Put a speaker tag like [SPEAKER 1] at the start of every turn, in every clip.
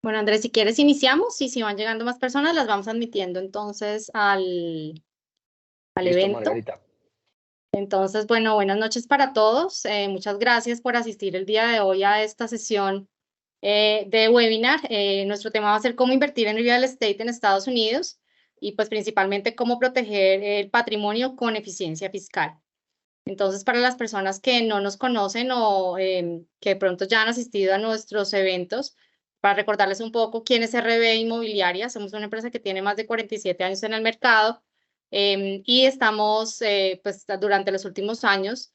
[SPEAKER 1] Bueno, Andrés, si quieres iniciamos y si van llegando más personas las vamos admitiendo entonces al
[SPEAKER 2] Listo,
[SPEAKER 1] evento.
[SPEAKER 2] Margarita.
[SPEAKER 1] Entonces, bueno, buenas noches para todos. Muchas gracias por asistir el día de hoy a esta sesión de webinar. Nuestro tema va a ser cómo invertir en real estate en Estados Unidos y pues principalmente cómo proteger el patrimonio con eficiencia fiscal. Entonces, para las personas que no nos conocen o que de pronto ya han asistido a nuestros eventos, para recordarles un poco quién es RB Inmobiliaria, somos una empresa que tiene más de 47 años en el mercado y estamos, pues, durante los últimos años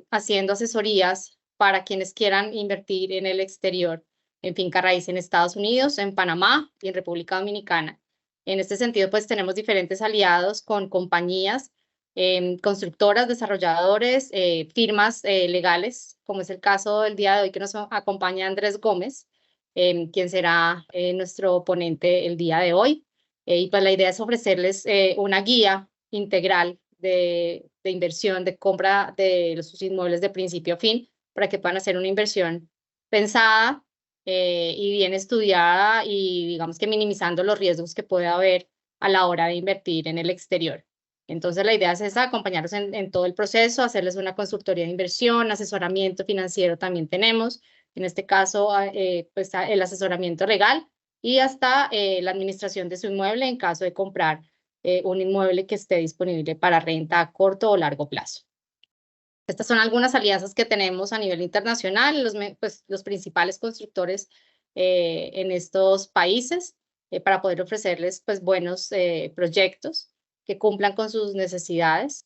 [SPEAKER 1] haciendo asesorías para quienes quieran invertir en el exterior, en finca raíz en Estados Unidos, en Panamá y en República Dominicana. En este sentido, pues tenemos diferentes aliados con compañías constructoras, desarrolladores, firmas legales, como es el caso del día de hoy que nos acompaña Andrés Gómez, quien será nuestro ponente el día de hoy. Y pues la idea es ofrecerles una guía integral de inversión, de compra de sus inmuebles de principio a fin, para que puedan hacer una inversión pensada y bien estudiada y digamos que minimizando los riesgos que puede haber a la hora de invertir en el exterior. Entonces, la idea es esa, acompañarlos en todo el proceso, hacerles una consultoría de inversión, asesoramiento financiero también tenemos, en este caso, pues el asesoramiento legal y hasta la administración de su inmueble en caso de comprar un inmueble que esté disponible para renta a corto o largo plazo. Estas son algunas alianzas que tenemos a nivel internacional, pues, los principales constructores en estos países para poder ofrecerles pues, buenos proyectos que cumplan con sus necesidades.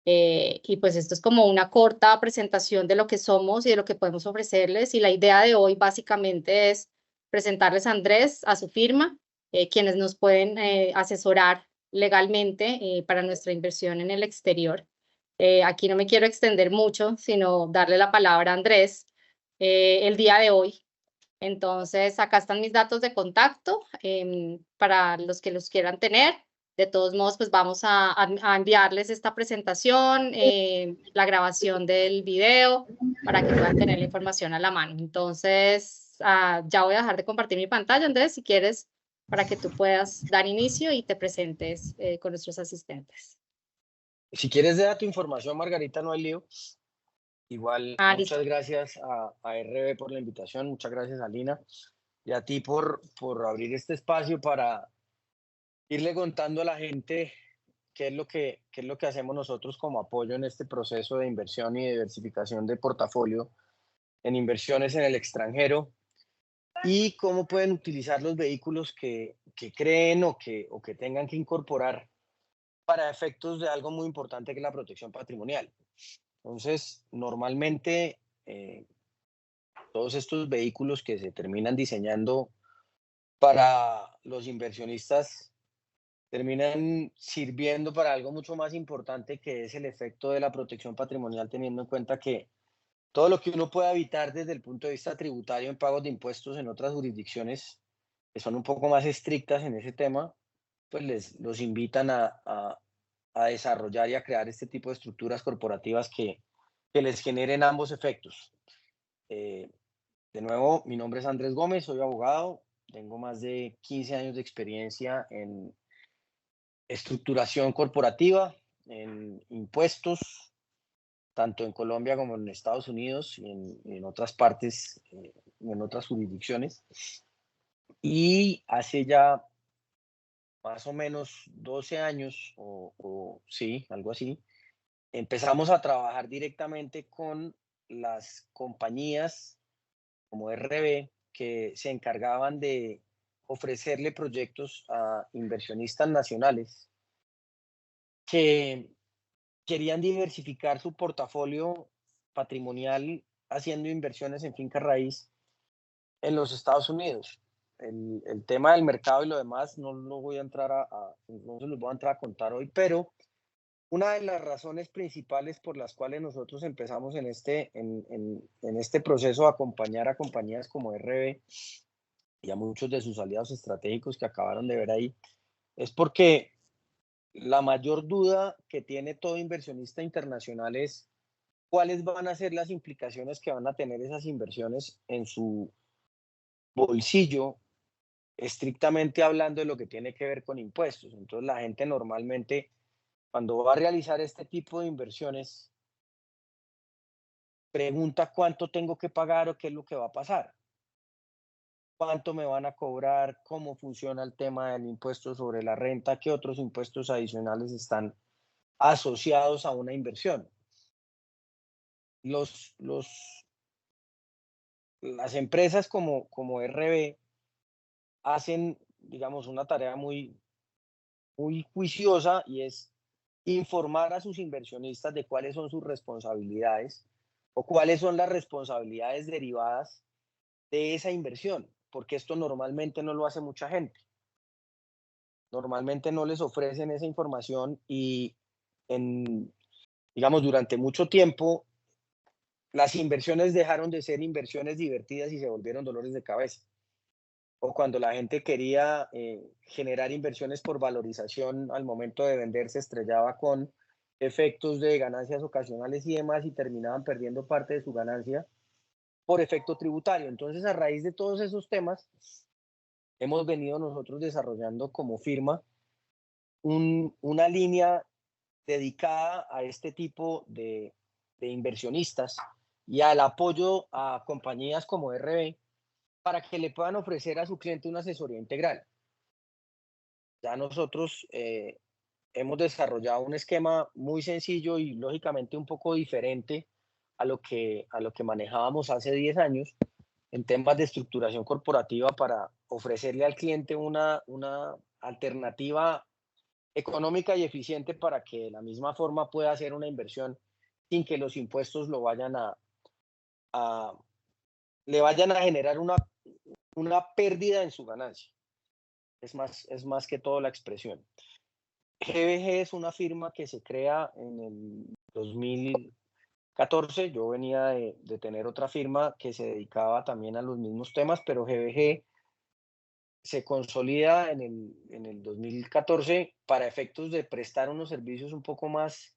[SPEAKER 1] Y pues esto es como una corta presentación de lo que somos y de lo que podemos ofrecerles. Y la idea de hoy básicamente es presentarles a Andrés, a su firma, quienes nos pueden asesorar legalmente para nuestra inversión en el exterior. Aquí no me quiero extender mucho, sino darle la palabra a Andrés el día de hoy. Entonces, acá están mis datos de contacto para los que los quieran tener. De todos modos, pues vamos a enviarles esta presentación, la grabación del video, para que puedan tener la información a la mano. Entonces, ya voy a dejar de compartir mi pantalla, Andrés, si quieres, para que tú puedas dar inicio y te presentes con nuestros asistentes.
[SPEAKER 2] Si quieres, dar tu información, Margarita, no hay lío. Igual,
[SPEAKER 1] Listo.
[SPEAKER 2] muchas gracias a RB por la invitación, muchas gracias a Lina y a ti por abrir este espacio para irle contando a la gente qué es lo que hacemos nosotros como apoyo en este proceso de inversión y diversificación de portafolio en inversiones en el extranjero y cómo pueden utilizar los vehículos que creen o que tengan que incorporar para efectos de algo muy importante que es la protección patrimonial. Entonces, normalmente todos estos vehículos que se terminan diseñando para los inversionistas terminan sirviendo para algo mucho más importante que es el efecto de la protección patrimonial, teniendo en cuenta que todo lo que uno pueda evitar desde el punto de vista tributario en pagos de impuestos en otras jurisdicciones que son un poco más estrictas en ese tema, pues los invitan a desarrollar y a crear este tipo de estructuras corporativas que les generen ambos efectos. Eh, de nuevo, mi nombre es Andrés Gómez, soy abogado, tengo más de 15 años de experiencia en estructuración corporativa, en impuestos, tanto en Colombia como en Estados Unidos y en otras partes, en otras jurisdicciones. Y hace ya más o menos 12 años, o sí, algo así, empezamos a trabajar directamente con las compañías como RB que se encargaban de ofrecerle proyectos a inversionistas nacionales que querían diversificar su portafolio patrimonial haciendo inversiones en finca raíz en los Estados Unidos. El tema del mercado y lo demás no lo voy a entrar no se los voy a entrar a contar hoy, pero una de las razones principales por las cuales nosotros empezamos en este proceso de acompañar a compañías como RB y a muchos de sus aliados estratégicos que acabaron de ver ahí, es porque la mayor duda que tiene todo inversionista internacional es cuáles van a ser las implicaciones que van a tener esas inversiones en su bolsillo estrictamente hablando de lo que tiene que ver con impuestos. Entonces la gente normalmente cuando va a realizar este tipo de inversiones pregunta cuánto tengo que pagar o qué es lo que va a pasar, cuánto me van a cobrar, cómo funciona el tema del impuesto sobre la renta, qué otros impuestos adicionales están asociados a una inversión. Los, las empresas como RB hacen, digamos, una tarea muy juiciosa y es informar a sus inversionistas de cuáles son sus responsabilidades o cuáles son las responsabilidades derivadas de esa inversión, porque esto normalmente no lo hace mucha gente. Normalmente no les ofrecen esa información y en, digamos, durante mucho tiempo las inversiones dejaron de ser inversiones divertidas y se volvieron dolores de cabeza. O cuando la gente quería generar inversiones por valorización al momento de vender, se estrellaba con efectos de ganancias ocasionales y demás y terminaban perdiendo parte de su ganancia por efecto tributario. Entonces, a raíz de todos esos temas, hemos venido nosotros desarrollando como firma una línea dedicada a este tipo de inversionistas y al apoyo a compañías como RB para que le puedan ofrecer a su cliente una asesoría integral. Ya nosotros hemos desarrollado un esquema muy sencillo y lógicamente un poco diferente a lo que manejábamos hace 10 años en temas de estructuración corporativa para ofrecerle al cliente una alternativa económica y eficiente para que de la misma forma pueda hacer una inversión sin que los impuestos lo vayan a le vayan a generar una pérdida en su ganancia. Es más que todo la expresión. GBG es una firma que se crea en el 2014. Yo venía de tener otra firma que se dedicaba también a los mismos temas, pero GBG se consolida en el 2014 para efectos de prestar unos servicios un poco más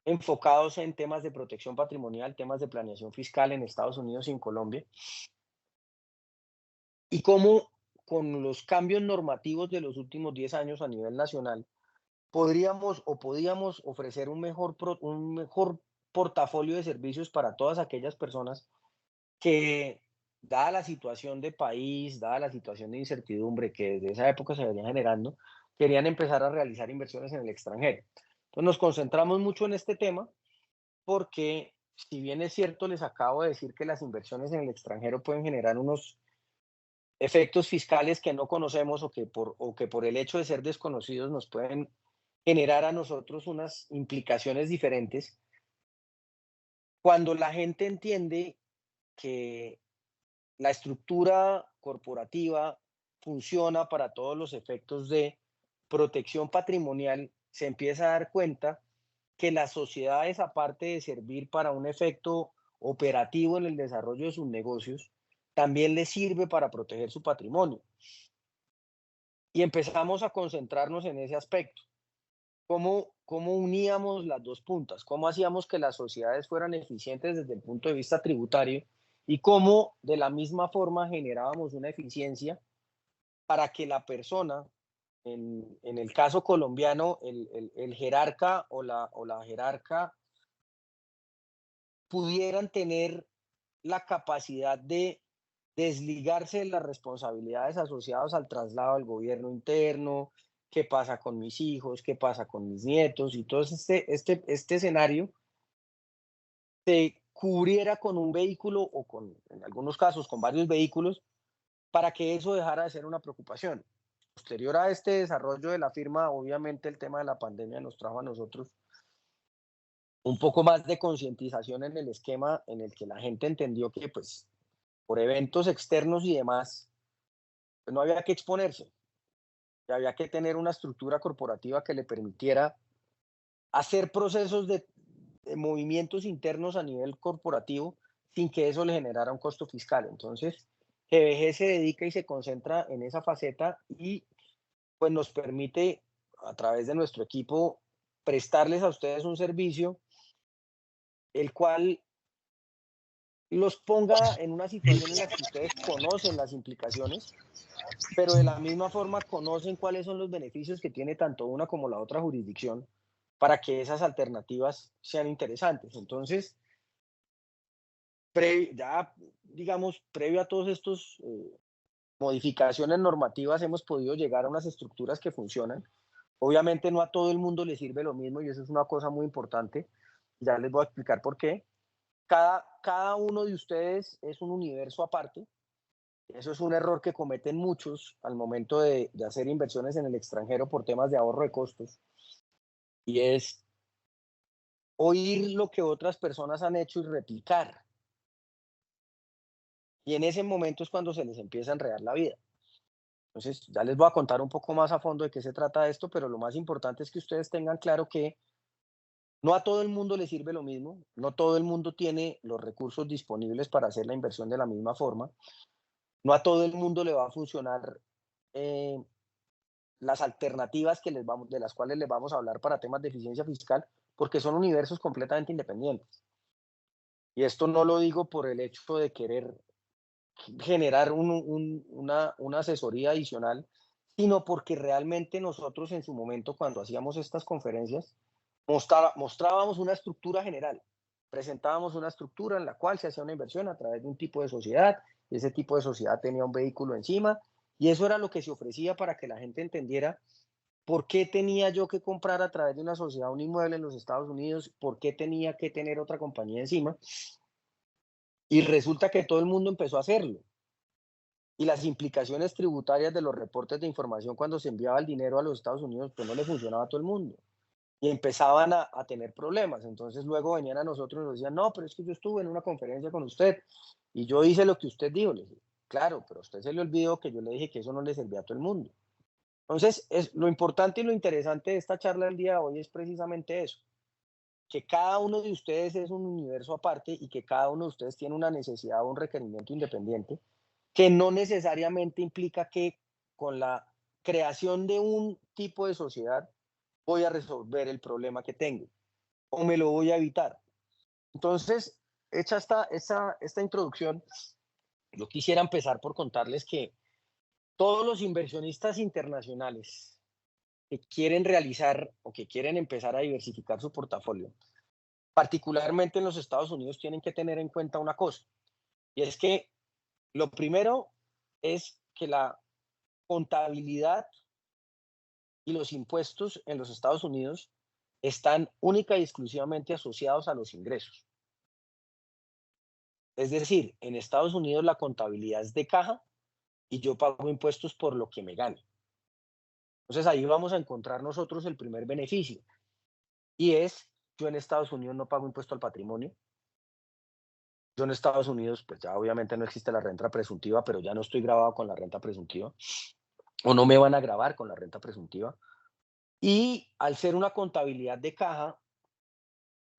[SPEAKER 2] enfocados en temas de protección patrimonial, temas de planeación fiscal en Estados Unidos y en Colombia, y cómo con los cambios normativos de los últimos 10 años a nivel nacional, podíamos ofrecer un mejor portafolio de servicios para todas aquellas personas que, dada la situación de país, dada la situación de incertidumbre que desde esa época se venía generando, querían empezar a realizar inversiones en el extranjero. Entonces nos concentramos mucho en este tema porque, si bien es cierto, les acabo de decir que las inversiones en el extranjero pueden generar unos efectos fiscales que no conocemos o que por el hecho de ser desconocidos nos pueden generar a nosotros unas implicaciones diferentes. Cuando la gente entiende que la estructura corporativa funciona para todos los efectos de protección patrimonial, se empieza a dar cuenta que las sociedades, aparte de servir para un efecto operativo en el desarrollo de sus negocios, también les sirve para proteger su patrimonio. Y empezamos a concentrarnos en ese aspecto. ¿Cómo uníamos las dos puntas? ¿Cómo hacíamos que las sociedades fueran eficientes desde el punto de vista tributario? Y cómo de la misma forma generábamos una eficiencia para que la persona, en el caso colombiano, el jerarca o la jerarca pudieran tener la capacidad de desligarse de las responsabilidades asociadas al traslado al gobierno interno, qué pasa con mis hijos, qué pasa con mis nietos, y todo este escenario se cubriera con un vehículo o en algunos casos, con varios vehículos, para que eso dejara de ser una preocupación. Posterior a este desarrollo de la firma, obviamente el tema de la pandemia nos trajo a nosotros un poco más de concientización en el esquema en el que la gente entendió que, pues, por eventos externos y demás, pues no había que exponerse, y había que tener una estructura corporativa que le permitiera hacer procesos de movimientos internos a nivel corporativo sin que eso le generara un costo fiscal. Entonces, GBG se dedica y se concentra en esa faceta y pues nos permite a través de nuestro equipo prestarles a ustedes un servicio el cual los ponga en una situación en la que ustedes conocen las implicaciones, pero de la misma forma conocen cuáles son los beneficios que tiene tanto una como la otra jurisdicción para que esas alternativas sean interesantes. Entonces, ya, digamos, previo a todos estos modificaciones normativas, hemos podido llegar a unas estructuras que funcionan. Obviamente no a todo el mundo le sirve lo mismo y eso es una cosa muy importante. Ya les voy a explicar por qué. Cada uno de ustedes es un universo aparte. Eso es un error que cometen muchos al momento de hacer inversiones en el extranjero por temas de ahorro de costos. Y es oír lo que otras personas han hecho y replicar. Y en ese momento es cuando se les empieza a enredar la vida. Entonces, ya les voy a contar un poco más a fondo de qué se trata esto, pero lo más importante es que ustedes tengan claro que no a todo el mundo le sirve lo mismo, no todo el mundo tiene los recursos disponibles para hacer la inversión de la misma forma, no a todo el mundo le va a funcionar eh, las alternativas de las cuales les vamos a hablar para temas de eficiencia fiscal, porque son universos completamente independientes. Y esto no lo digo por el hecho de querer generar una asesoría adicional, sino porque realmente nosotros en su momento, cuando hacíamos estas conferencias, mostrábamos una estructura general, presentábamos una estructura en la cual se hacía una inversión a través de un tipo de sociedad, y ese tipo de sociedad tenía un vehículo encima, y eso era lo que se ofrecía para que la gente entendiera por qué tenía yo que comprar a través de una sociedad un inmueble en los Estados Unidos, por qué tenía que tener otra compañía encima, y resulta que todo el mundo empezó a hacerlo. Y las implicaciones tributarias de los reportes de información cuando se enviaba el dinero a los Estados Unidos, pues no le funcionaba a todo el mundo. Y empezaban a tener problemas. Entonces luego venían a nosotros y nos decían, no, pero es que yo estuve en una conferencia con usted y yo hice lo que usted dijo. Le dije, claro, pero a usted se le olvidó que yo le dije que eso no le servía a todo el mundo. Entonces, lo importante y lo interesante de esta charla del día de hoy es precisamente eso, que cada uno de ustedes es un universo aparte y que cada uno de ustedes tiene una necesidad o un requerimiento independiente que no necesariamente implica que con la creación de un tipo de sociedad voy a resolver el problema que tengo o me lo voy a evitar. Entonces, hecha esta introducción, yo quisiera empezar por contarles que todos los inversionistas internacionales que quieren realizar o que quieren empezar a diversificar su portafolio, particularmente en los Estados Unidos, tienen que tener en cuenta una cosa, y es que lo primero es que la contabilidad y los impuestos en los Estados Unidos están única y exclusivamente asociados a los ingresos. Es decir, en Estados Unidos la contabilidad es de caja y yo pago impuestos por lo que me gane. Entonces ahí vamos a encontrar nosotros el primer beneficio y es, yo en Estados Unidos no pago impuesto al patrimonio. Yo en Estados Unidos, pues ya obviamente no existe la renta presuntiva, pero ya no estoy grabado con la renta presuntiva o no me van a grabar con la renta presuntiva. Y al ser una contabilidad de caja,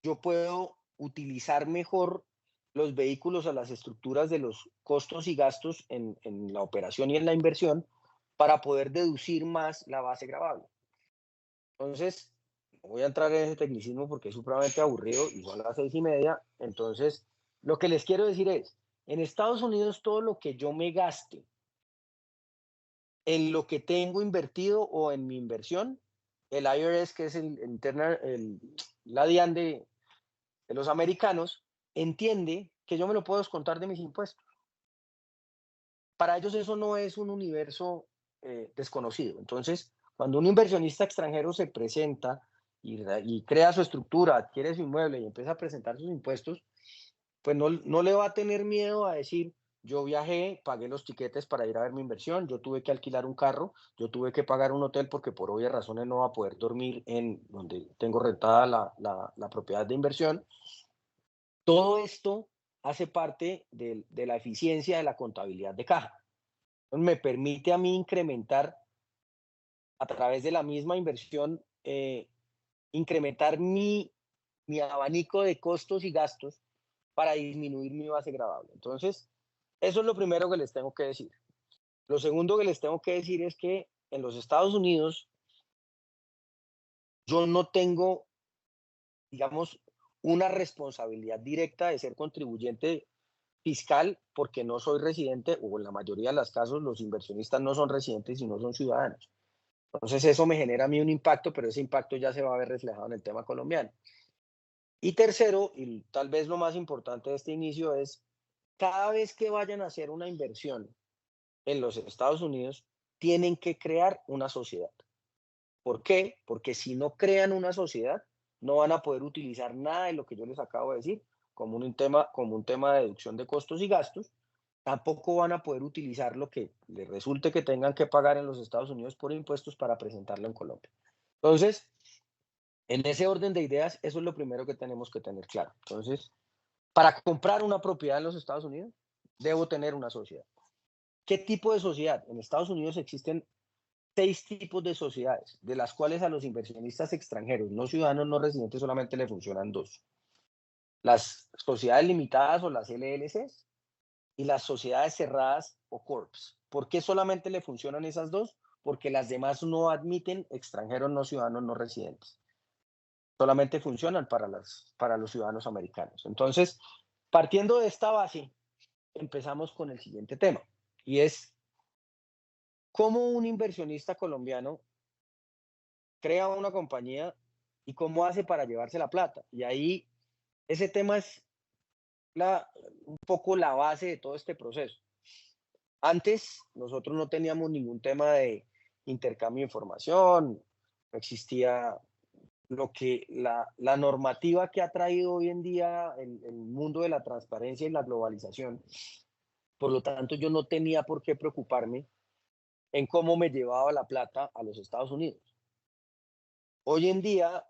[SPEAKER 2] yo puedo utilizar mejor los vehículos o las estructuras de los costos y gastos en la operación y en la inversión para poder deducir más la base gravable. Entonces, no voy a entrar en ese tecnicismo porque es supremamente aburrido y son las 6:30. Entonces, lo que les quiero decir es, en Estados Unidos todo lo que yo me gaste en lo que tengo invertido o en mi inversión, el IRS, que es la DIAN de los americanos, entiende que yo me lo puedo descontar de mis impuestos. Para ellos eso no es un universo desconocido. Entonces, cuando un inversionista extranjero se presenta y crea su estructura, adquiere su inmueble y empieza a presentar sus impuestos, pues no le va a tener miedo a decir, yo viajé, pagué los tiquetes para ir a ver mi inversión, yo tuve que alquilar un carro, yo tuve que pagar un hotel porque por obvias razones no va a poder dormir en donde tengo rentada la propiedad de inversión. Todo esto hace parte de la eficiencia de la contabilidad de caja. Entonces, me permite a mí incrementar a través de la misma inversión, incrementar mi abanico de costos y gastos para disminuir mi base gravable. Entonces, eso es lo primero que les tengo que decir. Lo segundo que les tengo que decir es que en los Estados Unidos yo no tengo, digamos, una responsabilidad directa de ser contribuyente fiscal porque no soy residente, o en la mayoría de los casos los inversionistas no son residentes y no son ciudadanos. Entonces eso me genera a mí un impacto, pero ese impacto ya se va a ver reflejado en el tema colombiano. Y tercero, y tal vez lo más importante de este inicio es, cada vez que vayan a hacer una inversión en los Estados Unidos, tienen que crear una sociedad. ¿Por qué? Porque si no crean una sociedad, no van a poder utilizar nada de lo que yo les acabo de decir como un tema de deducción de costos y gastos. Tampoco van a poder utilizar lo que les resulte que tengan que pagar en los Estados Unidos por impuestos para presentarlo en Colombia. Entonces, en ese orden de ideas, eso es lo primero que tenemos que tener claro. Entonces, para comprar una propiedad en los Estados Unidos, debo tener una sociedad. ¿Qué tipo de sociedad? En Estados Unidos existen 6 tipos de sociedades, de las cuales a los inversionistas extranjeros, no ciudadanos, no residentes, solamente le funcionan 2. Las sociedades limitadas o las LLCs y las sociedades cerradas o corps. ¿Por qué solamente le funcionan esas 2? Porque las demás no admiten extranjeros, no ciudadanos, no residentes. Solamente funcionan para los ciudadanos americanos. Entonces, partiendo de esta base, empezamos con el siguiente tema, y es cómo un inversionista colombiano crea una compañía y cómo hace para llevarse la plata. Y ahí ese tema es un poco la base de todo este proceso. Antes nosotros no teníamos ningún tema de intercambio de información, no existía la normativa que ha traído hoy en día el mundo de la transparencia y la globalización. Por lo tanto, yo no tenía por qué preocuparme en cómo me llevaba la plata a los Estados Unidos. Hoy en día,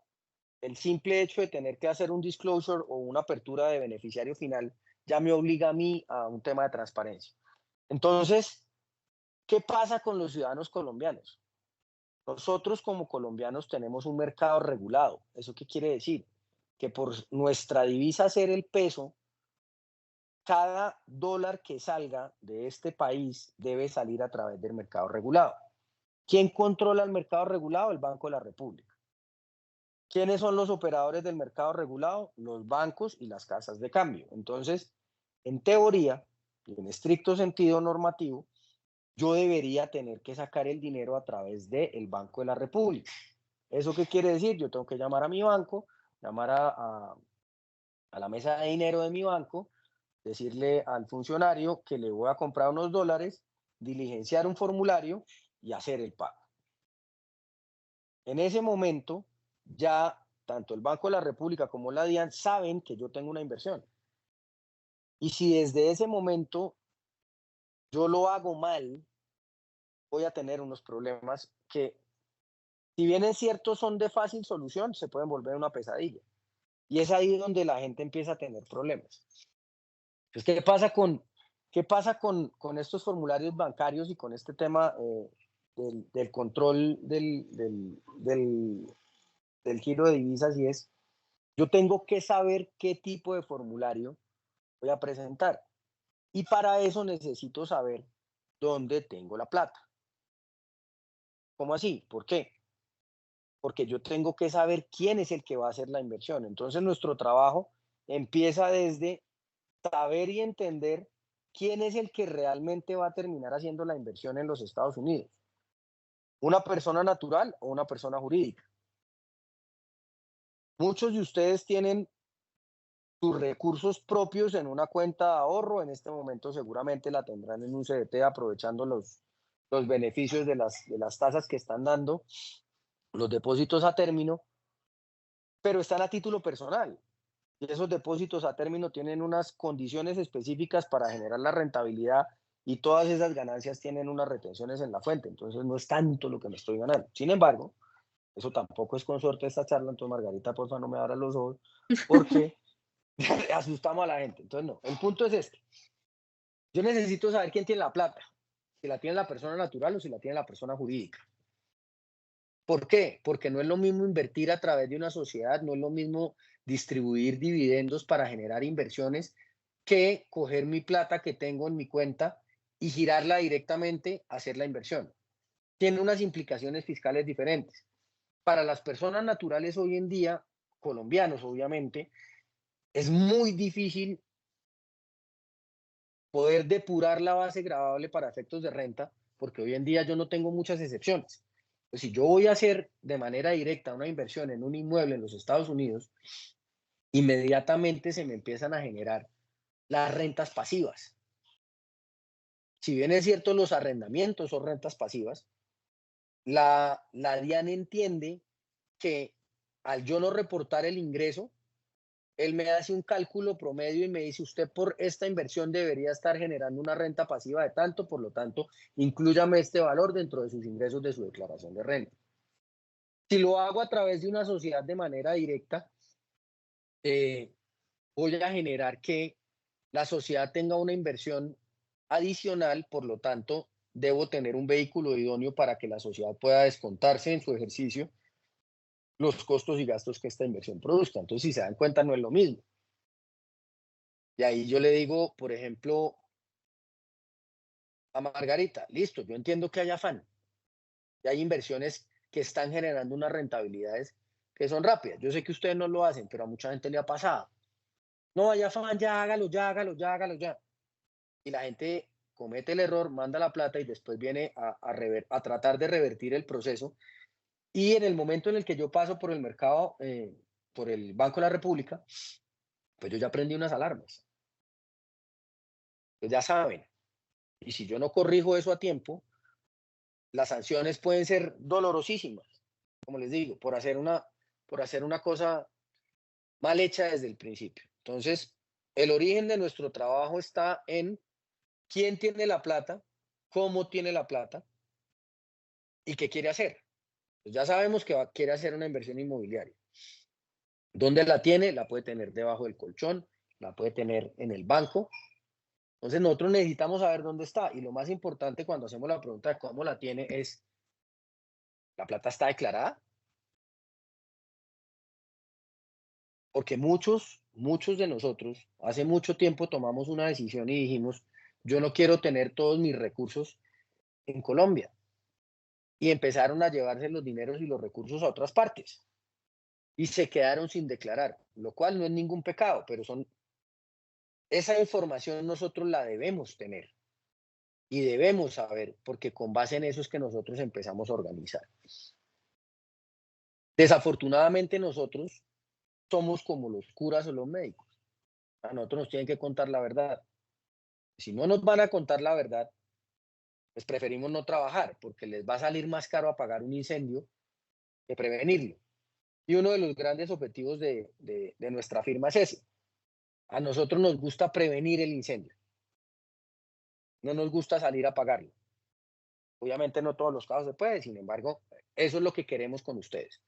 [SPEAKER 2] el simple hecho de tener que hacer un disclosure o una apertura de beneficiario final ya me obliga a mí a un tema de transparencia. Entonces, ¿qué pasa con los ciudadanos colombianos? Nosotros como colombianos tenemos un mercado regulado. ¿Eso qué quiere decir? Que por nuestra divisa ser el peso, cada dólar que salga de este país debe salir a través del mercado regulado. ¿Quién controla el mercado regulado? El Banco de la República. ¿Quiénes son los operadores del mercado regulado? Los bancos y las casas de cambio. Entonces, en teoría y en estricto sentido normativo, yo debería tener que sacar el dinero a través del Banco de la República. ¿Eso qué quiere decir? Yo tengo que llamar a mi banco, llamar a la mesa de dinero de mi banco, decirle al funcionario que le voy a comprar unos dólares, diligenciar un formulario y hacer el pago. En ese momento, ya tanto el Banco de la República como la DIAN saben que yo tengo una inversión. Y si desde ese momento yo lo hago mal, voy a tener unos problemas que, si bien es cierto, son de fácil solución, se pueden volver una pesadilla. Y es ahí donde la gente empieza a tener problemas. Entonces, qué pasa con estos formularios bancarios y con este tema del control del giro de divisas? Y es, yo tengo que saber qué tipo de formulario voy a presentar. Y para eso necesito saber dónde tengo la plata. ¿Cómo así? ¿Por qué? Porque yo tengo que saber quién es el que va a hacer la inversión. Entonces nuestro trabajo empieza desde saber y entender quién es el que realmente va a terminar haciendo la inversión en los Estados Unidos. ¿Una persona natural o una persona jurídica? Muchos de ustedes tienen sus recursos propios en una cuenta de ahorro. En este momento seguramente la tendrán en un CDT aprovechando los beneficios de las tasas que están dando los depósitos a término, pero están a título personal. Y esos depósitos a término tienen unas condiciones específicas para generar la rentabilidad, y todas esas ganancias tienen unas retenciones en la fuente. Entonces no es tanto lo que me estoy ganando. Sin embargo, eso tampoco es consorte de esta charla. Entonces, Margarita, por favor, no me abra los ojos, porque asustamos a la gente. Entonces, no, el punto es este. Yo necesito saber quién tiene la plata, si la tiene la persona natural o si la tiene la persona jurídica. ¿Por qué? Porque no es lo mismo invertir a través de una sociedad, no es lo mismo distribuir dividendos para generar inversiones, que coger mi plata que tengo en mi cuenta y girarla directamente a hacer la inversión. Tiene unas implicaciones fiscales diferentes. Para las personas naturales hoy en día, colombianos obviamente, es muy difícil poder depurar la base gravable para efectos de renta, porque hoy en día yo no tengo muchas excepciones. Pues si yo voy a hacer de manera directa una inversión en un inmueble en los Estados Unidos, inmediatamente se me empiezan a generar las rentas pasivas. Si bien es cierto, los arrendamientos son rentas pasivas, la DIAN entiende que al yo no reportar el ingreso, él me hace un cálculo promedio y me dice, usted por esta inversión debería estar generando una renta pasiva de tanto, por lo tanto, inclúyame este valor dentro de sus ingresos de su declaración de renta. Si lo hago a través de una sociedad de manera directa, voy a generar que la sociedad tenga una inversión adicional, por lo tanto, debo tener un vehículo idóneo para que la sociedad pueda descontarse en su ejercicio los costos y gastos que esta inversión produzca. Entonces, si se dan cuenta, no es lo mismo. Y ahí yo le digo, por ejemplo, a Margarita, listo, yo entiendo que hay afán, y hay inversiones que están generando unas rentabilidades que son rápidas. Yo sé que ustedes no lo hacen, pero a mucha gente le ha pasado. No hay afán, ya hágalo, ya hágalo, ya hágalo, ya. Y la gente comete el error, manda la plata y después viene a tratar de revertir el proceso. Y en el momento en el que yo paso por el mercado, por el Banco de la República, pues yo ya prendí unas alarmas. Pues ya saben. Y si yo no corrijo eso a tiempo, las sanciones pueden ser dolorosísimas, como les digo, por hacer una cosa mal hecha desde el principio. Entonces, el origen de nuestro trabajo está en quién tiene la plata, cómo tiene la plata y qué quiere hacer. Pues ya sabemos que quiere hacer una inversión inmobiliaria. ¿Dónde la tiene? La puede tener debajo del colchón, la puede tener en el banco. Entonces nosotros necesitamos saber dónde está. Y lo más importante cuando hacemos la pregunta de cómo la tiene es, ¿la plata está declarada? Porque muchos de nosotros hace mucho tiempo tomamos una decisión y dijimos, yo no quiero tener todos mis recursos en Colombia. Y empezaron a llevarse los dineros y los recursos a otras partes. Y se quedaron sin declarar, lo cual no es ningún pecado, pero esa información nosotros la debemos tener y debemos saber, porque con base en eso es que nosotros empezamos a organizar. Desafortunadamente nosotros somos como los curas o los médicos. A nosotros nos tienen que contar la verdad. Si no nos van a contar la verdad, pues preferimos no trabajar, porque les va a salir más caro apagar un incendio que prevenirlo. Y uno de los grandes objetivos de nuestra firma es ese. A nosotros nos gusta prevenir el incendio. No nos gusta salir a apagarlo. Obviamente no todos los casos se puede, sin embargo, eso es lo que queremos con ustedes.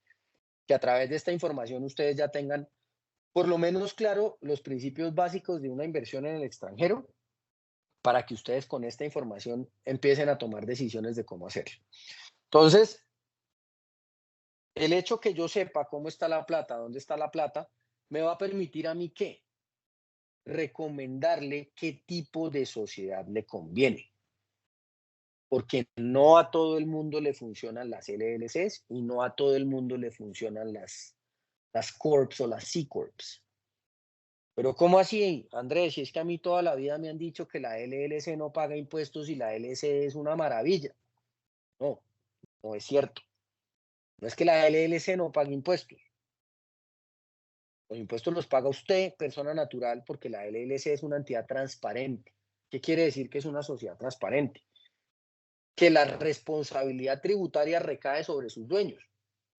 [SPEAKER 2] Que a través de esta información ustedes ya tengan por lo menos claro los principios básicos de una inversión en el extranjero para que ustedes con esta información empiecen a tomar decisiones de cómo hacerlo. Entonces, el hecho que yo sepa cómo está la plata, dónde está la plata, me va a permitir a mí qué, recomendarle qué tipo de sociedad le conviene. Porque no a todo el mundo le funcionan las LLCs y no a todo el mundo le funcionan las Corps o las C Corps. Pero ¿cómo así, Andrés? Si es que a mí toda la vida me han dicho que la LLC no paga impuestos y la LLC es una maravilla. No, no es cierto. No es que la LLC no pague impuestos. Los impuestos los paga usted, persona natural, porque la LLC es una entidad transparente. ¿Qué quiere decir que es una sociedad transparente? Que la responsabilidad tributaria recae sobre sus dueños,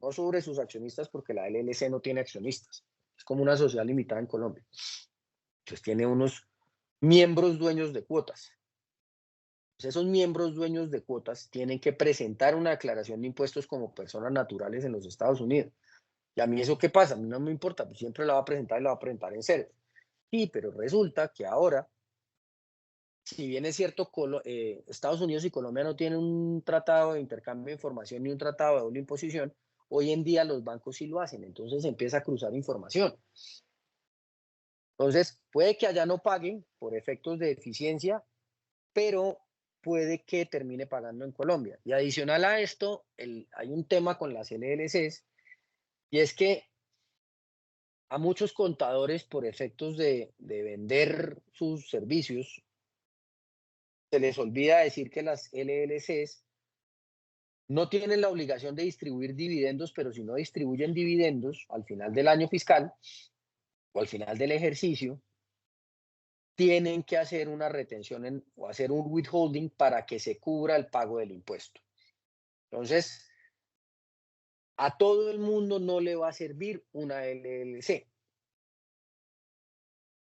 [SPEAKER 2] no sobre sus accionistas, porque la LLC no tiene accionistas. Es como una sociedad limitada en Colombia. Entonces tiene unos miembros dueños de cuotas. Entonces, esos miembros dueños de cuotas tienen que presentar una declaración de impuestos como personas naturales en los Estados Unidos. ¿Y a mí eso qué pasa? A mí no me importa, pues siempre la va a presentar y la va a presentar en cero. Sí, pero resulta que ahora, si bien es cierto, Estados Unidos y Colombia no tienen un tratado de intercambio de información ni un tratado de doble imposición, hoy en día los bancos sí lo hacen, entonces empieza a cruzar información. Entonces, puede que allá no paguen por efectos de eficiencia, pero puede que termine pagando en Colombia. Y adicional a esto, hay un tema con las LLCs, y es que a muchos contadores, por efectos de vender sus servicios, se les olvida decir que las LLCs no tienen la obligación de distribuir dividendos, pero si no distribuyen dividendos al final del año fiscal o al final del ejercicio, tienen que hacer una retención o hacer un withholding para que se cubra el pago del impuesto. Entonces, a todo el mundo no le va a servir una LLC.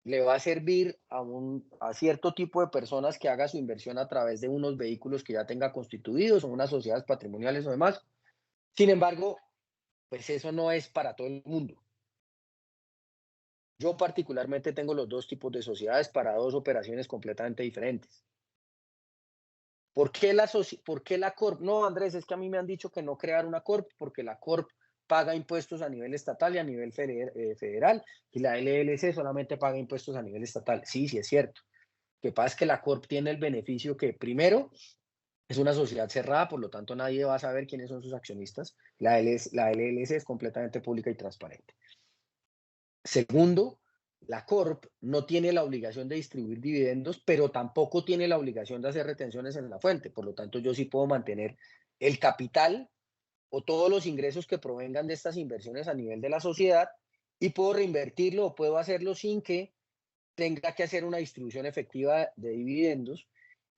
[SPEAKER 2] Le va a servir a cierto tipo de personas que haga su inversión a través de unos vehículos que ya tenga constituidos o unas sociedades patrimoniales o demás. Sin embargo, pues eso no es para todo el mundo. Yo particularmente tengo los dos tipos de sociedades para dos operaciones completamente diferentes. ¿Por qué la Corp? No, Andrés, es que a mí me han dicho que no crear una Corp porque la Corp paga impuestos a nivel estatal y a nivel federal y la LLC solamente paga impuestos a nivel estatal. Sí, sí es cierto. Lo que pasa es que la Corp tiene el beneficio que, primero, es una sociedad cerrada, por lo tanto nadie va a saber quiénes son sus accionistas. La LLC es completamente pública y transparente. Segundo, la Corp no tiene la obligación de distribuir dividendos, pero tampoco tiene la obligación de hacer retenciones en la fuente. Por lo tanto, yo sí puedo mantener el capital o todos los ingresos que provengan de estas inversiones a nivel de la sociedad y puedo reinvertirlo o puedo hacerlo sin que tenga que hacer una distribución efectiva de dividendos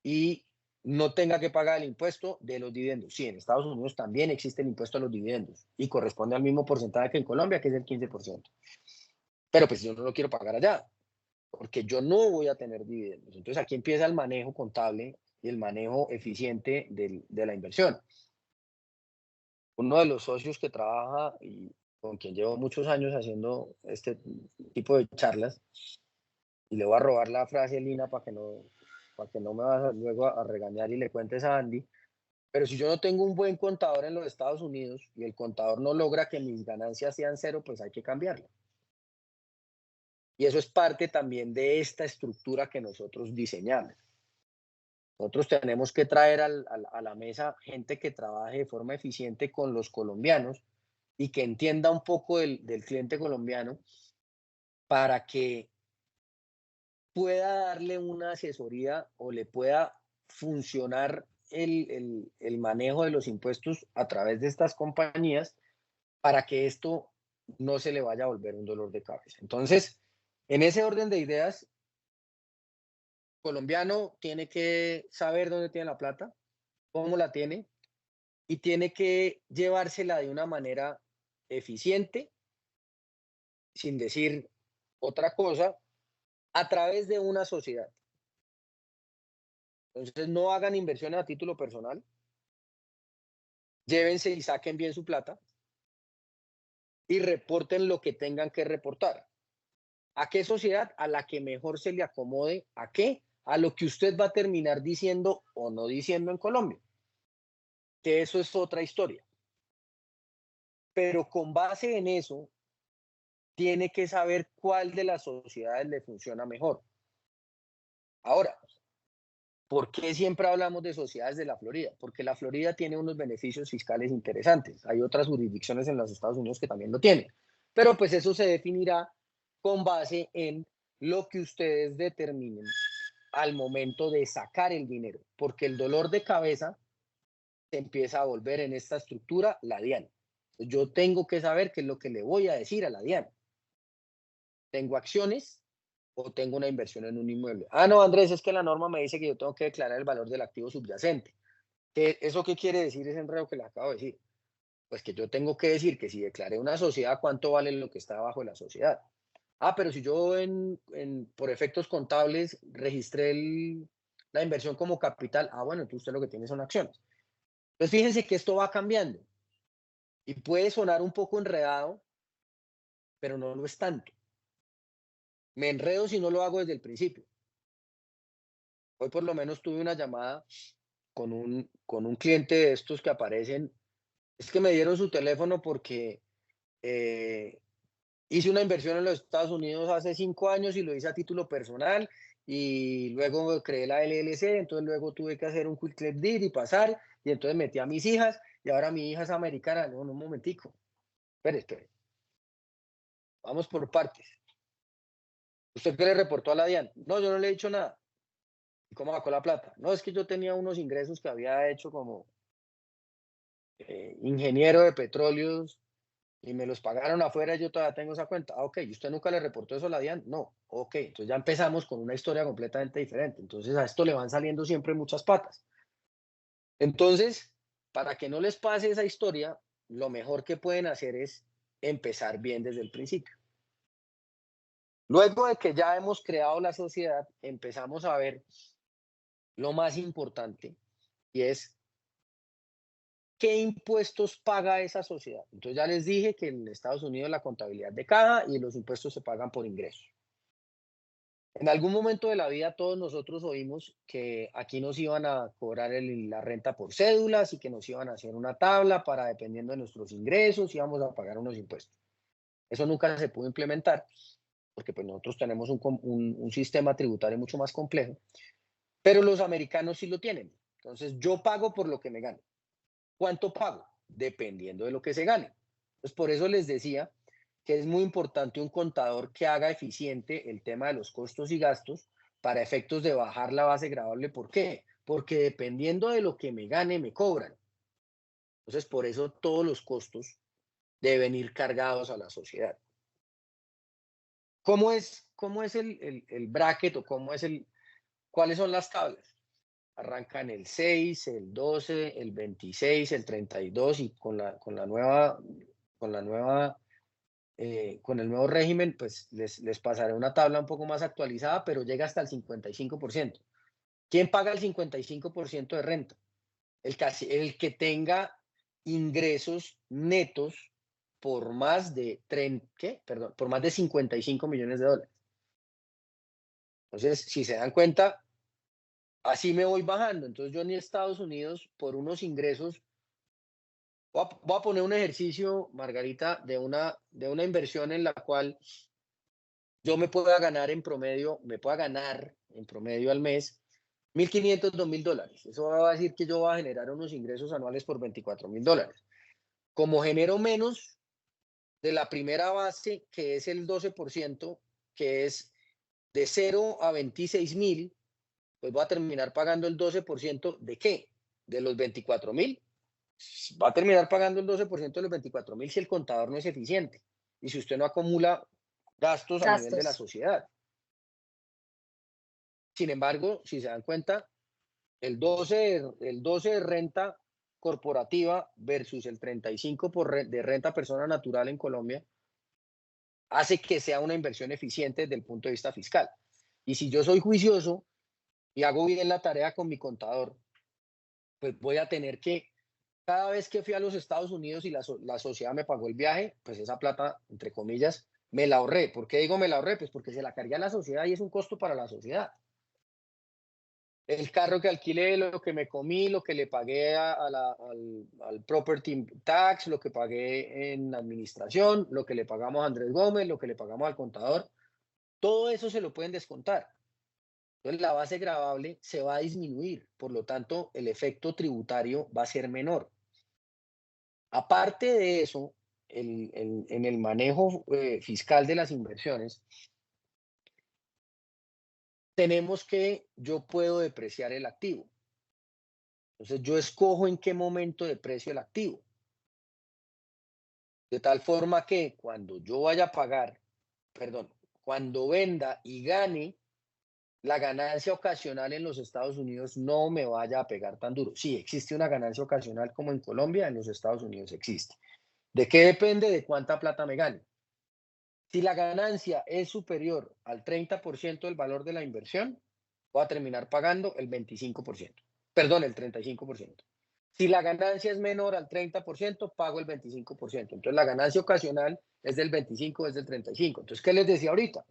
[SPEAKER 2] y no tenga que pagar el impuesto de los dividendos. Sí, en Estados Unidos también existe el impuesto a los dividendos y corresponde al mismo porcentaje que en Colombia, que es el 15%. Pero pues yo no lo quiero pagar allá, porque yo no voy a tener dividendos. Entonces aquí empieza el manejo contable y el manejo eficiente de la inversión. Uno de los socios que trabaja y con quien llevo muchos años haciendo este tipo de charlas, y le voy a robar la frase, Lina, para que no me vayas luego a regañar y le cuentes a Andy, pero si yo no tengo un buen contador en los Estados Unidos y el contador no logra que mis ganancias sean cero, pues hay que cambiarlo. Y eso es parte también de esta estructura que nosotros diseñamos. Nosotros tenemos que traer a la mesa gente que trabaje de forma eficiente con los colombianos y que entienda un poco del cliente colombiano para que pueda darle una asesoría o le pueda funcionar el manejo de los impuestos a través de estas compañías para que esto no se le vaya a volver un dolor de cabeza. Entonces, en ese orden de ideas, colombiano tiene que saber dónde tiene la plata, cómo la tiene y tiene que llevársela de una manera eficiente, sin decir otra cosa, a través de una sociedad. Entonces, no hagan inversiones a título personal, llévense y saquen bien su plata y reporten lo que tengan que reportar. ¿A qué sociedad? A la que mejor se le acomode. ¿A qué? A lo que usted va a terminar diciendo o no diciendo en Colombia. Que eso es otra historia. Pero con base en eso, tiene que saber cuál de las sociedades le funciona mejor. Ahora, ¿por qué siempre hablamos de sociedades de la Florida? Porque la Florida tiene unos beneficios fiscales interesantes. Hay otras jurisdicciones en los Estados Unidos que también lo tienen. Pero pues eso se definirá con base en lo que ustedes determinen al momento de sacar el dinero. Porque el dolor de cabeza se empieza a volver en esta estructura la DIAN. Yo tengo que saber qué es lo que le voy a decir a la DIAN. ¿Tengo acciones o tengo una inversión en un inmueble? Ah, no, Andrés, es que la norma me dice que yo tengo que declarar el valor del activo subyacente. ¿Eso qué quiere decir ese enredo que le acabo de decir? Pues que yo tengo que decir que si declaré una sociedad, ¿cuánto vale lo que está abajo de la sociedad? Ah, pero si yo por efectos contables registré la inversión como capital, bueno, entonces usted lo que tiene son acciones. Entonces fíjense que esto va cambiando y puede sonar un poco enredado, pero no lo es tanto. Me enredo si no lo hago desde el principio. Hoy por lo menos tuve una llamada con un cliente de estos que aparecen. Es que me dieron su teléfono porque hice una inversión en los Estados Unidos hace 5 años y lo hice a título personal y luego creé la LLC, entonces luego tuve que hacer un quick claim deed y pasar y entonces metí a mis hijas y ahora mi hija es americana. No, un momentico. Espere. Vamos por partes. ¿Usted qué le reportó a la DIAN? No, yo no le he dicho nada. ¿Y cómo sacó la plata? No, es que yo tenía unos ingresos que había hecho como ingeniero de petróleos y me los pagaron afuera y yo todavía tengo esa cuenta. Ah, ok, ¿y usted nunca le reportó eso a la DIAN? No, ok, entonces ya empezamos con una historia completamente diferente. Entonces a esto le van saliendo siempre muchas patas. Entonces, para que no les pase esa historia, lo mejor que pueden hacer es empezar bien desde el principio. Luego de que ya hemos creado la sociedad, empezamos a ver lo más importante y es qué impuestos paga esa sociedad. Entonces ya les dije que en Estados Unidos la contabilidad de caja y los impuestos se pagan por ingresos. En algún momento de la vida todos nosotros oímos que aquí nos iban a cobrar la renta por cédulas y que nos iban a hacer una tabla para, dependiendo de nuestros ingresos, íbamos a pagar unos impuestos. Eso nunca se pudo implementar porque pues nosotros tenemos un sistema tributario mucho más complejo, pero los americanos sí lo tienen. Entonces yo pago por lo que me gano. ¿Cuánto pago? Dependiendo de lo que se gane. Pues por eso les decía que es muy importante un contador que haga eficiente el tema de los costos y gastos para efectos de bajar la base gravable. ¿Por qué? Porque dependiendo de lo que me gane, me cobran. Entonces, por eso todos los costos deben ir cargados a la sociedad. ¿Cómo es el bracket o cuáles son las tablas? Arrancan el 6, el 12, el 26, el 32 y con el nuevo régimen, pues les pasaré una tabla un poco más actualizada, pero llega hasta el 55%. ¿Quién paga el 55% de renta? El que tenga ingresos netos por más de por más de 55 millones de dólares. Entonces, si se dan cuenta, así me voy bajando. Entonces, yo en Estados Unidos, por unos ingresos, voy a poner un ejercicio, Margarita, de una inversión en la cual yo me pueda ganar en promedio al mes $1,500, $2,000. Eso va a decir que yo voy a generar unos ingresos anuales por $24,000. Como genero menos de la primera base, que es el 12%, que es de 0 a 26,000, pues voy a terminar pagando el 12% de qué? De los 24,000. Va a terminar pagando el 12% de los 24,000 si el contador no es eficiente y si usted no acumula gastos a nivel de la
[SPEAKER 1] Gastos.
[SPEAKER 2] sociedad. Sin embargo, si se dan cuenta, el 12 de renta corporativa versus el 35 de renta persona natural en Colombia hace que sea una inversión eficiente desde el punto de vista fiscal. Y si yo soy juicioso y hago bien la tarea con mi contador, pues voy a tener que, cada vez que fui a los Estados Unidos y la sociedad me pagó el viaje, pues esa plata, entre comillas, me la ahorré. ¿Por qué digo me la ahorré? Pues porque se la cargué a la sociedad y es un costo para la sociedad. El carro que alquilé, lo que me comí, lo que le pagué al property tax, lo que pagué en administración, lo que le pagamos a Andrés Gómez, lo que le pagamos al contador, todo eso se lo pueden descontar. Entonces la base gravable se va a disminuir, por lo tanto el efecto tributario va a ser menor. Aparte de eso, en el manejo fiscal de las inversiones, tenemos que yo puedo depreciar el activo. Entonces yo escojo en qué momento deprecio el activo. De tal forma que cuando yo vaya a pagar, perdón, cuando venda y gane, la ganancia ocasional en los Estados Unidos no me vaya a pegar tan duro. Sí, existe una ganancia ocasional como en Colombia, en los Estados Unidos existe. ¿De qué depende? De cuánta plata me gane. Si la ganancia es superior al 30% del valor de la inversión, voy a terminar pagando el 25%. Perdón, el 35%. Si la ganancia es menor al 30%, pago el 25%. Entonces la ganancia ocasional es del 25, es del 35. Entonces, ¿qué les decía ahorita?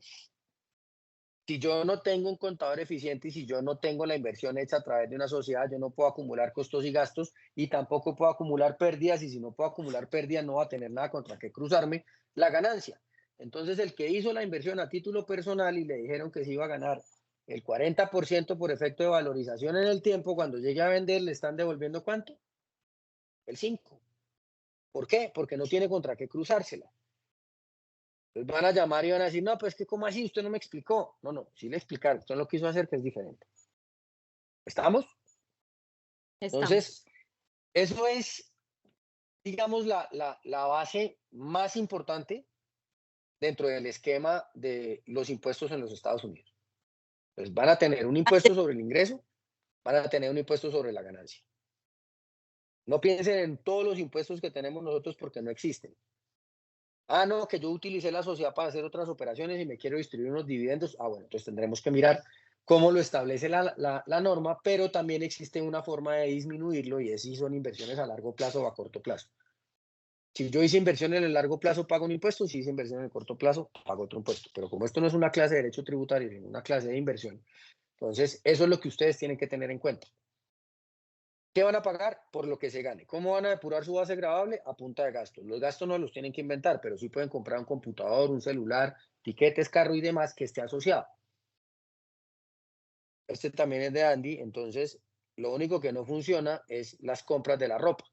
[SPEAKER 2] Si yo no tengo un contador eficiente y si yo no tengo la inversión hecha a través de una sociedad, yo no puedo acumular costos y gastos y tampoco puedo acumular pérdidas, y si no puedo acumular pérdidas no va a tener nada contra qué cruzarme la ganancia. Entonces el que hizo la inversión a título personal y le dijeron que se iba a ganar el 40% por efecto de valorización en el tiempo, cuando llegue a vender le están devolviendo ¿cuánto? El 5. ¿Por qué? Porque no tiene contra qué cruzársela. Entonces van a llamar y van a decir, no, pues que ¿cómo así? Usted no me explicó. No, sí le explicaron, usted lo quiso hacer, que es diferente. ¿Estamos?
[SPEAKER 1] Estamos.
[SPEAKER 2] Entonces, eso es, digamos, la base más importante dentro del esquema de los impuestos en los Estados Unidos. Pues van a tener un impuesto sobre el ingreso, van a tener un impuesto sobre la ganancia. No piensen en todos los impuestos que tenemos nosotros porque no existen. Ah, no, que yo utilicé la sociedad para hacer otras operaciones y me quiero distribuir unos dividendos. Ah, bueno, entonces tendremos que mirar cómo lo establece la norma, pero también existe una forma de disminuirlo y es si son inversiones a largo plazo o a corto plazo. Si yo hice inversión en el largo plazo, pago un impuesto, si hice inversión en el corto plazo, pago otro impuesto. Pero como esto no es una clase de derecho tributario, sino una clase de inversión, entonces eso es lo que ustedes tienen que tener en cuenta. ¿Qué van a pagar? Por lo que se gane. ¿Cómo van a depurar su base gravable? A punta de gastos. Los gastos no los tienen que inventar, pero sí pueden comprar un computador, un celular, tiquetes, carro y demás que esté asociado. Este también es de Andy, entonces lo único que no funciona es las compras de la ropa.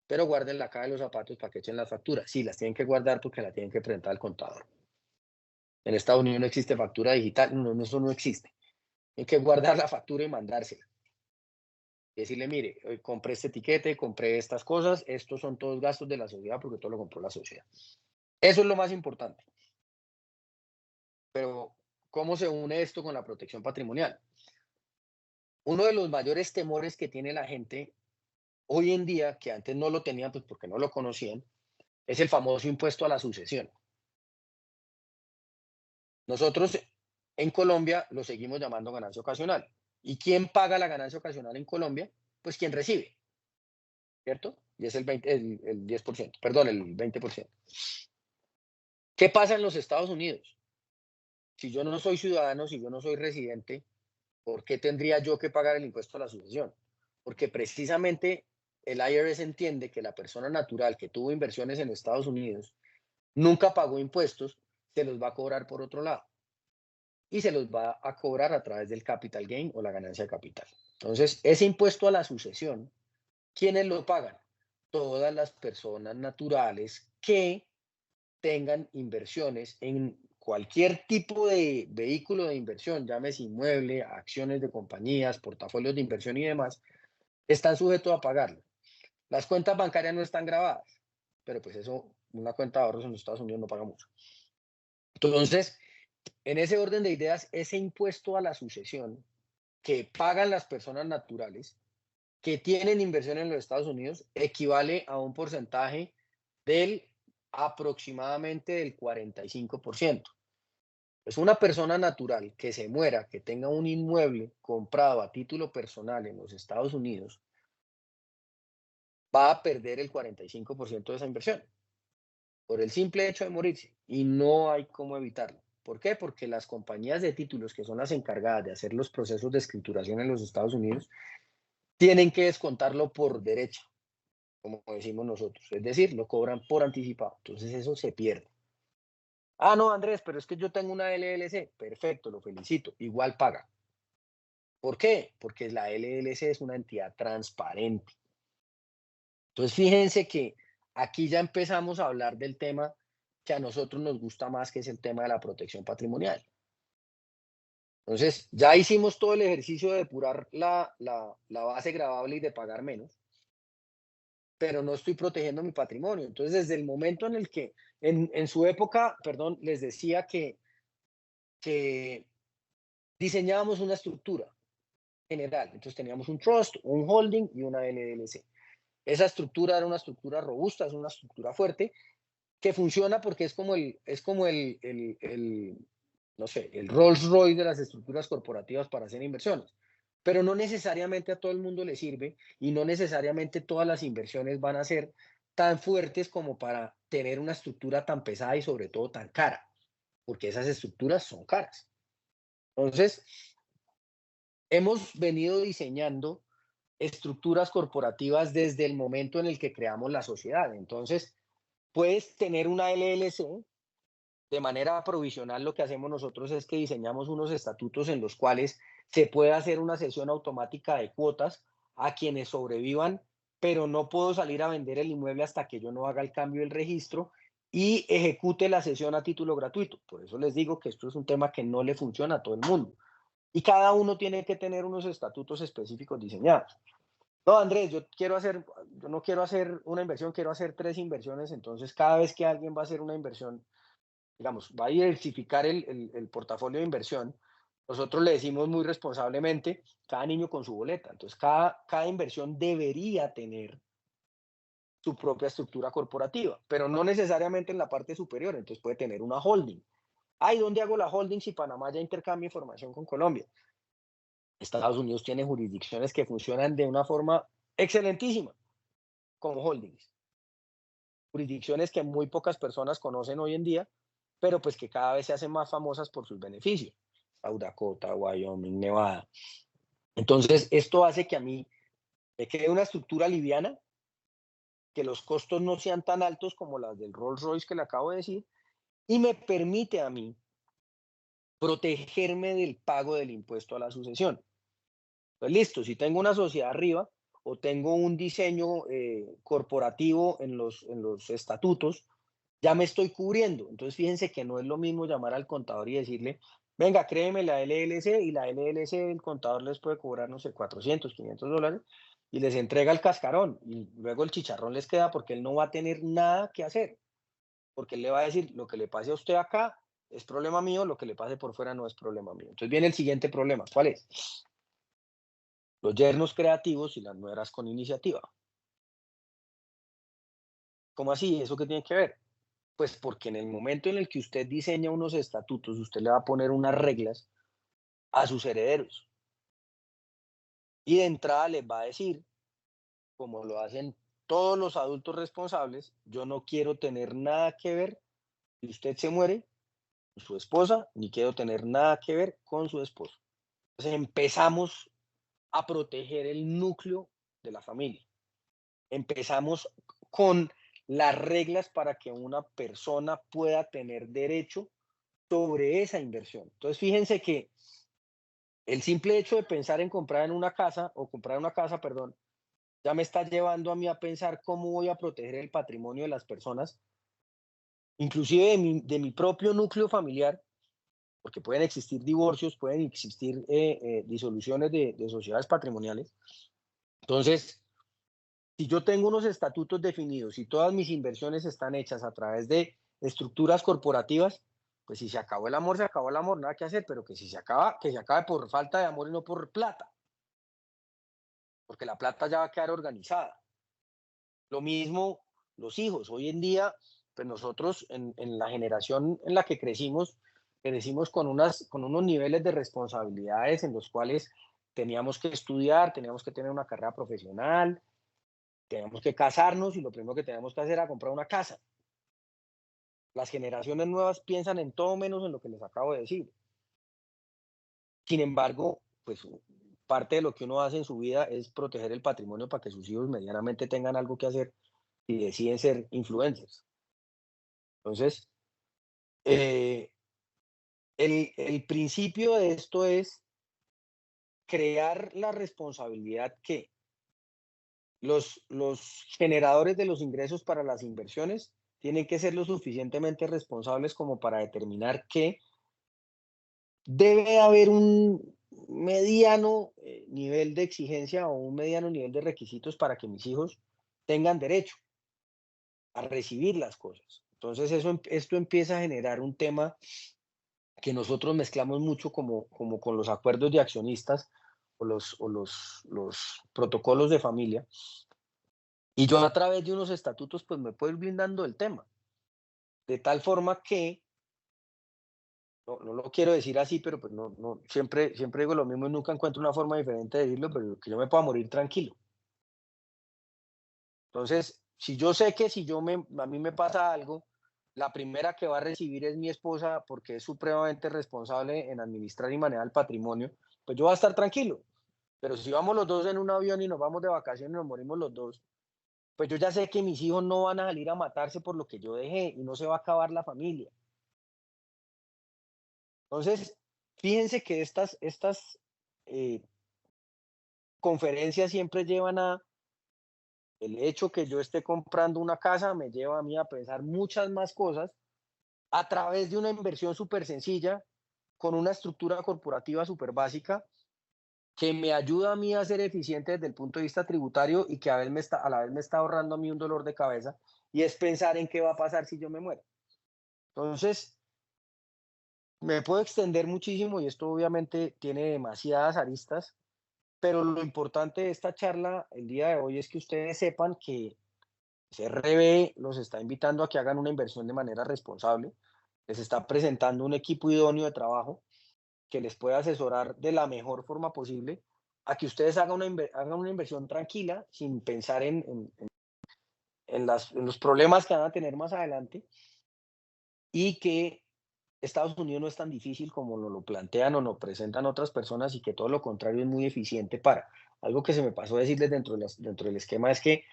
[SPEAKER 2] Pero guarden la caja de los zapatos para que echen las facturas. Sí, las tienen que guardar porque la tienen que presentar al contador. En Estados Unidos no existe factura digital, no, eso no existe. Hay que guardar la factura y mandársela. Y decirle, mire, hoy compré este etiquete, compré estas cosas, estos son todos gastos de la sociedad porque todo lo compró la sociedad. Eso es lo más importante. Pero, ¿cómo se une esto con la protección patrimonial? Uno de los mayores temores que tiene la gente hoy en día, que antes no lo tenían pues porque no lo conocían, es el famoso impuesto a la sucesión. Nosotros en Colombia lo seguimos llamando ganancia ocasional. ¿Y quién paga la ganancia ocasional en Colombia? Pues quien recibe, ¿cierto? Y es el 10%, perdón, el 20%. ¿Qué pasa en los Estados Unidos? Si yo no soy ciudadano, si yo no soy residente, ¿por qué tendría yo que pagar el impuesto a la sucesión? Porque precisamente el IRS entiende que la persona natural que tuvo inversiones en Estados Unidos nunca pagó impuestos, se los va a cobrar por otro lado y se los va a cobrar a través del capital gain o la ganancia de capital. Entonces, ese impuesto a la sucesión, ¿quiénes lo pagan? Todas las personas naturales que tengan inversiones en cualquier tipo de vehículo de inversión, llámese inmueble, acciones de compañías, portafolios de inversión y demás, están sujetos a pagarlo. Las cuentas bancarias no están grabadas, pero pues eso, una cuenta de ahorros en los Estados Unidos no paga mucho. Entonces, en ese orden de ideas, ese impuesto a la sucesión que pagan las personas naturales que tienen inversión en los Estados Unidos equivale a un porcentaje del aproximadamente del 45%. Es una persona natural que se muera, que tenga un inmueble comprado a título personal en los Estados Unidos, va a perder el 45% de esa inversión por el simple hecho de morirse y no hay cómo evitarlo. ¿Por qué? Porque las compañías de títulos, que son las encargadas de hacer los procesos de escrituración en los Estados Unidos, tienen que descontarlo por derecha, como decimos nosotros. Es decir, lo cobran por anticipado. Entonces eso se pierde. Ah, no, Andrés, pero es que yo tengo una LLC. Perfecto, lo felicito. Igual paga. ¿Por qué? Porque la LLC es una entidad transparente. Entonces, fíjense que aquí ya empezamos a hablar del tema que a nosotros nos gusta más, que es el tema de la protección patrimonial. Entonces, ya hicimos todo el ejercicio de depurar la base gravable y de pagar menos, pero no estoy protegiendo mi patrimonio. Entonces, desde el momento en el que, en su época, perdón, les decía que diseñábamos una estructura general. Entonces, teníamos un trust, un holding y una LLC. Esa estructura era una estructura robusta, es una estructura fuerte, que funciona porque es como no sé, el Rolls Royce de las estructuras corporativas para hacer inversiones. Pero no necesariamente a todo el mundo le sirve y no necesariamente todas las inversiones van a ser tan fuertes como para tener una estructura tan pesada y sobre todo tan cara, porque esas estructuras son caras. Entonces, hemos venido diseñando estructuras corporativas desde el momento en el que creamos la sociedad. Entonces, puedes tener una LLC. De manera provisional, lo que hacemos nosotros es que diseñamos unos estatutos en los cuales se puede hacer una cesión automática de cuotas a quienes sobrevivan, pero no puedo salir a vender el inmueble hasta que yo no haga el cambio del registro y ejecute la cesión a título gratuito. Por eso les digo que esto es un tema que no le funciona a todo el mundo. Y cada uno tiene que tener unos estatutos específicos diseñados. No, Andrés, yo no quiero hacer una inversión, quiero hacer 3 inversiones. Entonces, cada vez que alguien va a hacer una inversión, digamos, va a diversificar el portafolio de inversión, nosotros le decimos muy responsablemente, cada niño con su boleta. Entonces, cada inversión debería tener su propia estructura corporativa, pero no necesariamente en la parte superior. Entonces, puede tener una holding. Ay, ¿dónde hago la holding si Panamá ya intercambia información con Colombia? Estados Unidos tiene jurisdicciones que funcionan de una forma excelentísima como holdings. Jurisdicciones que muy pocas personas conocen hoy en día, pero pues que cada vez se hacen más famosas por sus beneficios. South Dakota, Wyoming, Nevada. Entonces, esto hace que a mí me quede una estructura liviana, que los costos no sean tan altos como las del Rolls Royce que le acabo de decir, y me permite a mí protegerme del pago del impuesto a la sucesión. Pues listo, si tengo una sociedad arriba o tengo un diseño corporativo en los estatutos, ya me estoy cubriendo. Entonces, fíjense que no es lo mismo llamar al contador y decirle, venga, créeme la LLC, y la LLC, el contador les puede cobrar, no sé, 400, $500, y les entrega el cascarón, y luego el chicharrón les queda porque él no va a tener nada que hacer, porque él le va a decir, lo que le pase a usted acá es problema mío, lo que le pase por fuera no es problema mío. Entonces viene el siguiente problema, ¿cuál es? Los yernos creativos y las nueras con iniciativa. ¿Cómo así? ¿Eso qué tiene que ver? Pues porque en el momento en el que usted diseña unos estatutos, usted le va a poner unas reglas a sus herederos. Y de entrada les va a decir, como lo hacen todos los adultos responsables, yo no quiero tener nada que ver si usted se muere con su esposa, ni quiero tener nada que ver con su esposo. Entonces empezamos a proteger el núcleo de la familia. Empezamos con las reglas para que una persona pueda tener derecho sobre esa inversión. Entonces, fíjense que el simple hecho de pensar en comprar en una casa o comprar una casa, perdón, ya me está llevando a mí a pensar cómo voy a proteger el patrimonio de las personas, inclusive de mi propio núcleo familiar, porque pueden existir divorcios, pueden existir disoluciones de sociedades patrimoniales. Entonces, si yo tengo unos estatutos definidos y todas mis inversiones están hechas a través de estructuras corporativas, pues si se acabó el amor, se acabó el amor, nada que hacer, pero que si se acaba, que se acabe por falta de amor y no por plata, porque la plata ya va a quedar organizada. Lo mismo los hijos. Hoy en día, pues nosotros en la generación en la que crecimos con unos niveles de responsabilidades en los cuales teníamos que estudiar, teníamos que tener una carrera profesional, teníamos que casarnos y lo primero que teníamos que hacer era comprar una casa. Las generaciones nuevas piensan en todo menos en lo que les acabo de decir. Sin embargo, pues parte de lo que uno hace en su vida es proteger el patrimonio para que sus hijos medianamente tengan algo que hacer y deciden ser influencers. Entonces, eh, el principio de esto es crear la responsabilidad que los generadores de los ingresos para las inversiones tienen que ser lo suficientemente responsables como para determinar que debe haber un mediano nivel de exigencia o un mediano nivel de requisitos para que mis hijos tengan derecho a recibir las cosas. Entonces, esto empieza a generar un tema que nosotros mezclamos mucho como con los acuerdos de accionistas los protocolos de familia. Y yo a través de unos estatutos, pues me puedo ir blindando el tema. De tal forma que, no lo quiero decir así, pero pues siempre digo lo mismo y nunca encuentro una forma diferente de decirlo, pero que yo me pueda morir tranquilo. Entonces, si yo sé que si a mí me pasa algo, la primera que va a recibir es mi esposa porque es supremamente responsable en administrar y manejar el patrimonio, pues yo voy a estar tranquilo. Pero si vamos los dos en un avión y nos vamos de vacaciones y nos morimos los dos, pues yo ya sé que mis hijos no van a salir a matarse por lo que yo dejé y no se va a acabar la familia. Entonces, fíjense que estas eh, conferencias siempre llevan a el hecho que yo esté comprando una casa, me lleva a mí a pensar muchas más cosas a través de una inversión súper sencilla, con una estructura corporativa súper básica que me ayuda a mí a ser eficiente desde el punto de vista tributario y que a la vez me está ahorrando a mí un dolor de cabeza, y es pensar en qué va a pasar si yo me muero. Entonces, me puedo extender muchísimo y esto obviamente tiene demasiadas aristas, pero lo importante de esta charla el día de hoy es que ustedes sepan que CRB los está invitando a que hagan una inversión de manera responsable, les está presentando un equipo idóneo de trabajo que les pueda asesorar de la mejor forma posible a que ustedes hagan una inversión tranquila, sin pensar en los problemas que van a tener más adelante, y que Estados Unidos no es tan difícil como lo plantean o lo presentan otras personas, y que todo lo contrario es muy eficiente para. Algo que se me pasó a decirles dentro del esquema es que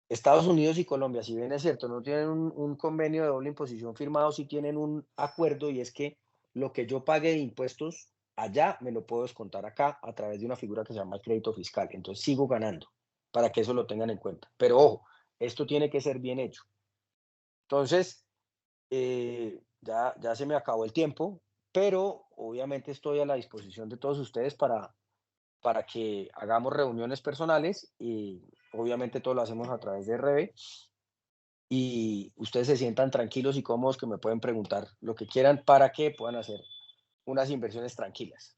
[SPEAKER 2] Estados Unidos y Colombia, si bien es cierto, no tienen un convenio de doble imposición firmado, sí tienen un acuerdo, y es que lo que yo pague de impuestos allá me lo puedo descontar acá a través de una figura que se llama el crédito fiscal. Entonces sigo ganando, para que eso lo tengan en cuenta. Pero ojo, esto tiene que ser bien hecho. Entonces, ya se me acabó el tiempo, pero obviamente estoy a la disposición de todos ustedes para que hagamos reuniones personales, y obviamente todo lo hacemos a través de RB, y ustedes se sientan tranquilos y cómodos, que me pueden preguntar lo que quieran para que puedan hacer unas inversiones tranquilas.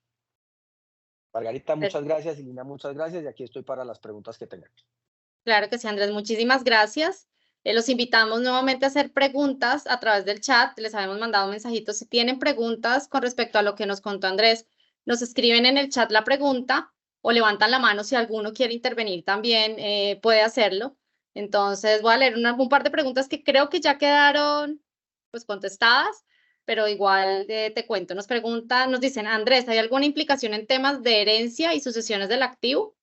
[SPEAKER 2] Margarita, muchas gracias, y Lina, muchas gracias, y aquí estoy para las preguntas que tengan.
[SPEAKER 1] Claro que sí, Andrés, muchísimas gracias. Los invitamos nuevamente a hacer preguntas a través del chat. Les habíamos mandado mensajitos. Si tienen preguntas con respecto a lo que nos contó Andrés, nos escriben en el chat la pregunta o levantan la mano si alguno quiere intervenir también, puede hacerlo. Entonces voy a leer un par de preguntas que creo que ya quedaron pues contestadas, pero igual te cuento. Nos dicen, Andrés, ¿hay alguna implicación en temas de herencia y sucesiones del activo?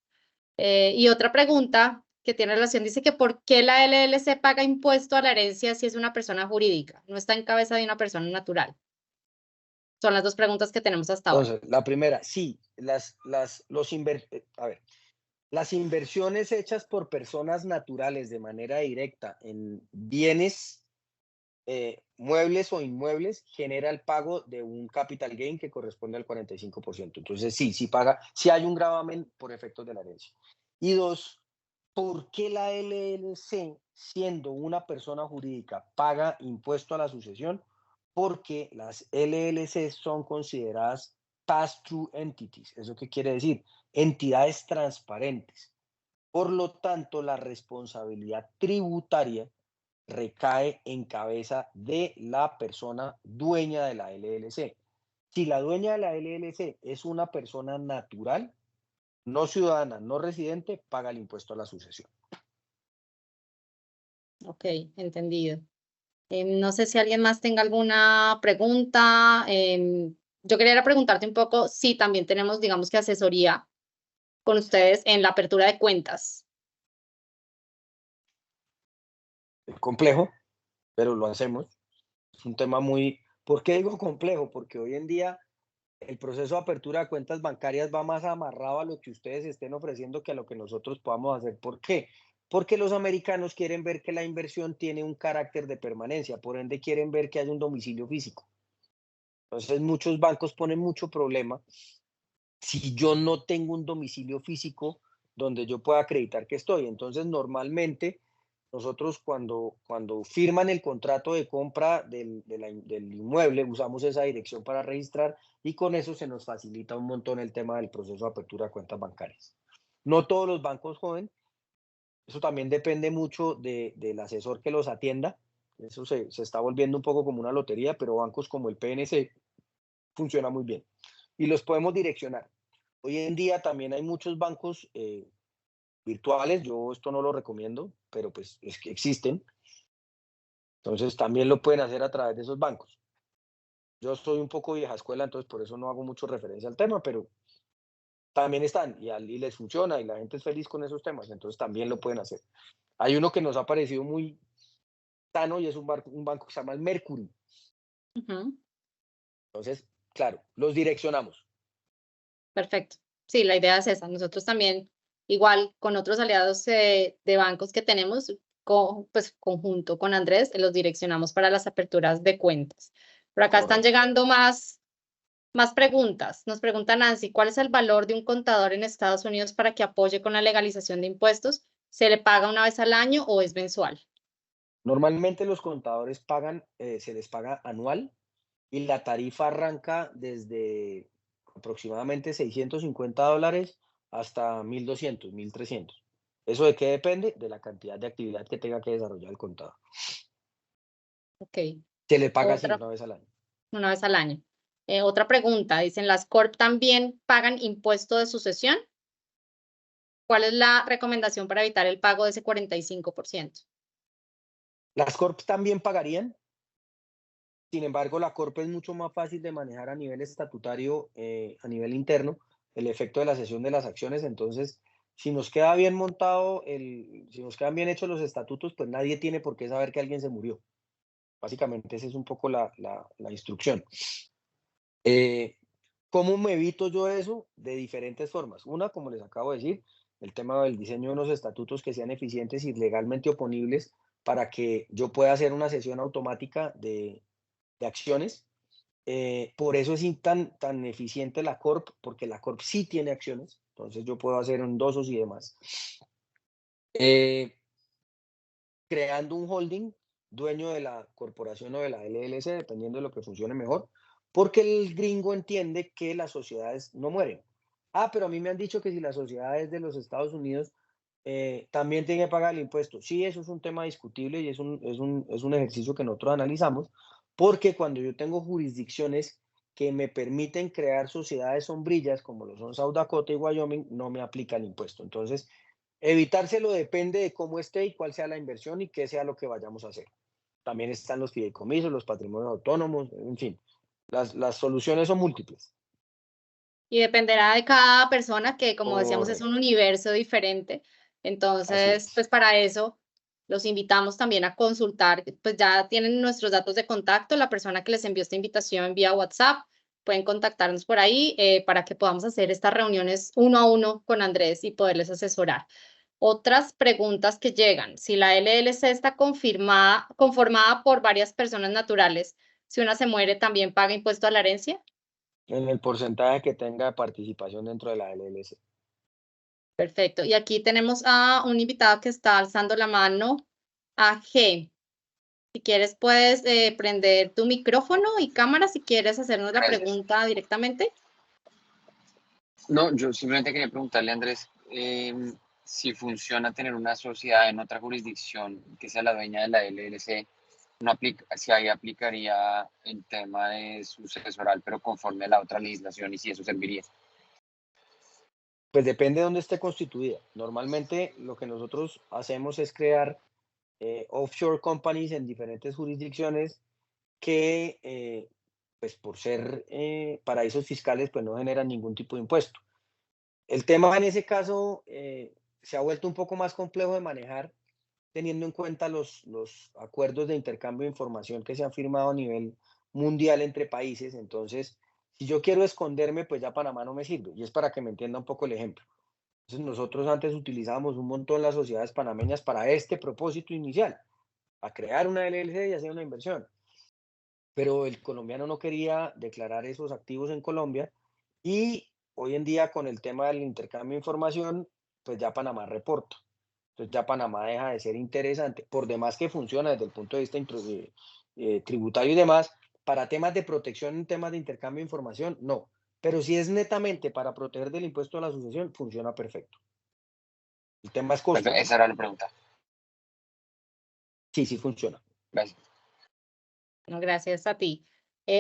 [SPEAKER 1] Y otra pregunta que tiene relación, dice que ¿por qué la LLC paga impuesto a la herencia si es una persona jurídica? No está en cabeza de una persona natural. Son las dos preguntas que tenemos hasta ahora.
[SPEAKER 2] Entonces, la primera, sí, las inversiones hechas por personas naturales de manera directa en bienes muebles o inmuebles genera el pago de un capital gain que corresponde al 45%. Entonces, sí paga, sí hay un gravamen por efectos de la herencia. Y dos, ¿por qué la LLC, siendo una persona jurídica, paga impuesto a la sucesión? Porque las LLC son consideradas pass-through entities. ¿Eso qué quiere decir? Entidades transparentes. Por lo tanto, la responsabilidad tributaria recae en cabeza de la persona dueña de la LLC. Si la dueña de la LLC es una persona natural, no ciudadana, no residente, paga el impuesto a la sucesión.
[SPEAKER 1] Ok, entendido. No sé si alguien más tenga alguna pregunta. Yo quería preguntarte un poco si también tenemos, digamos que asesoría con ustedes en la apertura de cuentas.
[SPEAKER 2] Es complejo, pero lo hacemos. Es un tema muy... ¿Por qué digo complejo? Porque hoy en día el proceso de apertura de cuentas bancarias va más amarrado a lo que ustedes estén ofreciendo que a lo que nosotros podamos hacer. ¿Por qué? Porque los americanos quieren ver que la inversión tiene un carácter de permanencia, por ende quieren ver que hay un domicilio físico. Entonces muchos bancos ponen mucho problema si yo no tengo un domicilio físico donde yo pueda acreditar que estoy. Entonces normalmente nosotros cuando firman el contrato de compra del inmueble, usamos esa dirección para registrar, y con eso se nos facilita un montón el tema del proceso de apertura de cuentas bancarias. No todos los bancos joden, eso también depende mucho del asesor que los atienda. Eso se está volviendo un poco como una lotería, pero bancos como el PNC funciona muy bien y los podemos direccionar. Hoy en día también hay muchos bancos virtuales, yo esto no lo recomiendo, pero pues es que existen. Entonces también lo pueden hacer a través de esos bancos. Yo soy un poco vieja escuela, entonces por eso no hago mucho referencia al tema, pero también están y les funciona y la gente es feliz con esos temas, entonces también lo pueden hacer. Hay uno que nos ha parecido muy sano y es un banco que se llama el Mercury. Entonces, claro, los direccionamos.
[SPEAKER 1] Perfecto. Sí, la idea es esa. Nosotros también, igual con otros aliados de bancos que tenemos, pues conjunto con Andrés, los direccionamos para las aperturas de cuentas. Por acá están
[SPEAKER 2] Correcto.
[SPEAKER 1] llegando más Más preguntas. Nos pregunta Nancy, ¿cuál es el valor de un contador en Estados Unidos para que apoye con la legalización de impuestos? ¿Se le paga una vez al año o es mensual?
[SPEAKER 2] Normalmente los contadores pagan, se les paga anual y la tarifa arranca desde aproximadamente $650 hasta 1.200, 1.300. ¿Eso de qué depende? De la cantidad de actividad que tenga que desarrollar el contador.
[SPEAKER 1] Ok.
[SPEAKER 2] Se le paga así
[SPEAKER 1] Otra,
[SPEAKER 2] una vez al año.
[SPEAKER 1] una vez al año. Otra pregunta. Dicen, ¿las Corp también pagan impuesto de sucesión? ¿Cuál es la recomendación para evitar el pago de ese 45%?
[SPEAKER 2] Las Corps también pagarían. Sin embargo, la Corp es mucho más fácil de manejar a nivel estatutario, a nivel interno, el efecto de la cesión de las acciones. Entonces, si nos queda bien montado, si nos quedan bien hechos los estatutos, pues nadie tiene por qué saber que alguien se murió. Básicamente, esa es un poco la instrucción. ¿Cómo me evito yo eso? De diferentes formas. Una, como les acabo de decir, el tema del diseño de unos estatutos que sean eficientes y legalmente oponibles para que yo pueda hacer una cesión automática de acciones. Por eso es tan eficiente la Corp, porque la Corp sí tiene acciones, entonces yo puedo hacer endosos y demás. Creando un holding, dueño de la corporación o de la LLC, dependiendo de lo que funcione mejor, porque el gringo entiende que las sociedades no mueren. Ah, pero a mí me han dicho que si la sociedad es de los Estados Unidos, también tiene que pagar el impuesto. Sí, eso es un tema discutible y es un ejercicio que nosotros analizamos, porque cuando yo tengo jurisdicciones que me permiten crear sociedades sombrillas, como lo son South Dakota y Wyoming, no me aplica el impuesto. Entonces, evitárselo depende de cómo esté y cuál sea la inversión y qué sea lo que vayamos a hacer. También están los fideicomisos, los patrimonios autónomos, en fin, las soluciones son múltiples.
[SPEAKER 1] Y dependerá de cada persona, que como decíamos es un
[SPEAKER 2] Correcto,
[SPEAKER 1] universo diferente.
[SPEAKER 2] así
[SPEAKER 1] Entonces,
[SPEAKER 2] es.
[SPEAKER 1] pues para eso los invitamos también a consultar, pues ya tienen nuestros datos de contacto, la persona que les envió esta invitación vía WhatsApp, pueden contactarnos por ahí para que podamos hacer estas reuniones uno a uno con Andrés y poderles asesorar. Otras preguntas que llegan, si la LLC está conformada por varias personas naturales, si una se muere, ¿también paga impuesto a la herencia?
[SPEAKER 2] En el porcentaje que tenga de participación dentro de la LLC.
[SPEAKER 1] Perfecto. Y aquí tenemos a un invitado que está alzando la mano, a G. Si quieres, puedes prender tu micrófono y cámara si quieres hacernos la
[SPEAKER 3] Gracias.
[SPEAKER 1] pregunta directamente.
[SPEAKER 3] No, yo simplemente quería preguntarle a Andrés si funciona tener una sociedad en otra jurisdicción que sea la dueña de la LLC, no aplica, si ahí aplicaría el tema de sucesoral, pero conforme a la otra legislación y si eso serviría.
[SPEAKER 2] Pues depende de dónde esté constituida. Normalmente lo que nosotros hacemos es crear offshore companies en diferentes jurisdicciones que, pues por ser paraísos fiscales, pues no generan ningún tipo de impuesto. El tema en ese caso se ha vuelto un poco más complejo de manejar, teniendo en cuenta los acuerdos de intercambio de información que se han firmado a nivel mundial entre países. Entonces, si yo quiero esconderme, pues ya Panamá no me sirve. Y es para que me entienda un poco el ejemplo. Entonces, nosotros antes utilizábamos un montón las sociedades panameñas para este propósito inicial, a crear una LLC y hacer una inversión. Pero el colombiano no quería declarar esos activos en Colombia y hoy en día con el tema del intercambio de información, pues ya Panamá reporta. Entonces ya Panamá deja de ser interesante, por demás que funciona desde el punto de vista tributario y demás, para temas de protección en temas de intercambio de información, no. Pero si es netamente para proteger del impuesto a la sucesión, funciona perfecto. El tema es costos, ¿no?
[SPEAKER 3] Esa era la pregunta.
[SPEAKER 2] Sí, sí funciona.
[SPEAKER 3] Gracias.
[SPEAKER 1] No, gracias a ti.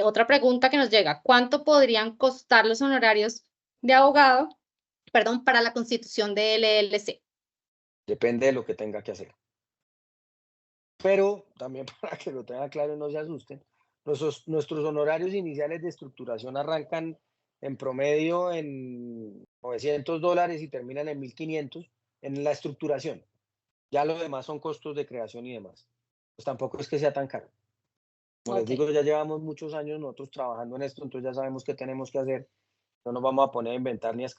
[SPEAKER 1] Otra pregunta que nos llega, ¿cuánto podrían costar los honorarios de abogado, perdón, para la constitución de LLC?
[SPEAKER 2] Depende de lo que tenga que hacer. Pero también para que lo tengan claro y no se asusten, nuestros honorarios iniciales de estructuración arrancan en promedio en $900 y terminan en 1.500 en la estructuración. Ya lo demás son costos de creación y demás. Pues tampoco es que sea tan caro. Como les
[SPEAKER 1] Ok,
[SPEAKER 2] digo, ya llevamos muchos años nosotros trabajando en esto, entonces ya sabemos qué tenemos que hacer. No nos vamos a poner a inventar ni a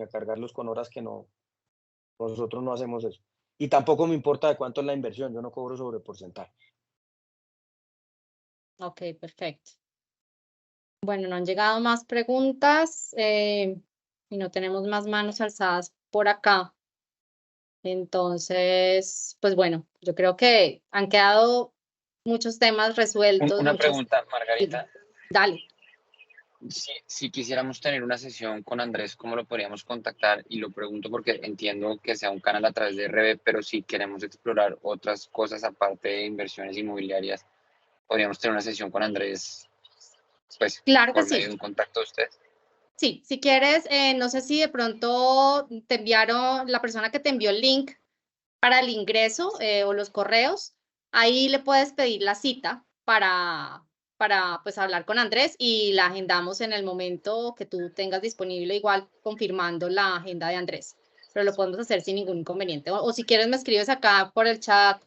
[SPEAKER 2] cargarlos con horas que no, nosotros no hacemos eso. Y tampoco me importa de cuánto es la inversión, yo no cobro sobre porcentaje.
[SPEAKER 1] ok, perfecto. Bueno, no han llegado más preguntas y no tenemos más manos alzadas por acá. Entonces, pues bueno, yo creo que han quedado muchos temas resueltos,
[SPEAKER 3] Una
[SPEAKER 1] muchos...
[SPEAKER 3] pregunta, Margarita.
[SPEAKER 1] Dale.
[SPEAKER 3] Si quisiéramos tener una sesión con Andrés, ¿cómo lo podríamos contactar? Y lo pregunto porque entiendo que sea un canal a través de RB, pero si queremos explorar otras cosas aparte de inversiones inmobiliarias, podríamos tener una sesión con Andrés, pues,
[SPEAKER 1] Claro que
[SPEAKER 3] por medio de
[SPEAKER 1] sí.
[SPEAKER 3] un contacto de usted.
[SPEAKER 1] Sí, si quieres, no sé si de pronto te enviaron, la persona que te envió el link para el ingreso o los correos, ahí le puedes pedir la cita para pues hablar con Andrés y la agendamos en el momento que tú tengas disponible, igual confirmando la agenda de Andrés. Pero lo podemos hacer sin ningún inconveniente. O si quieres me escribes acá por el chat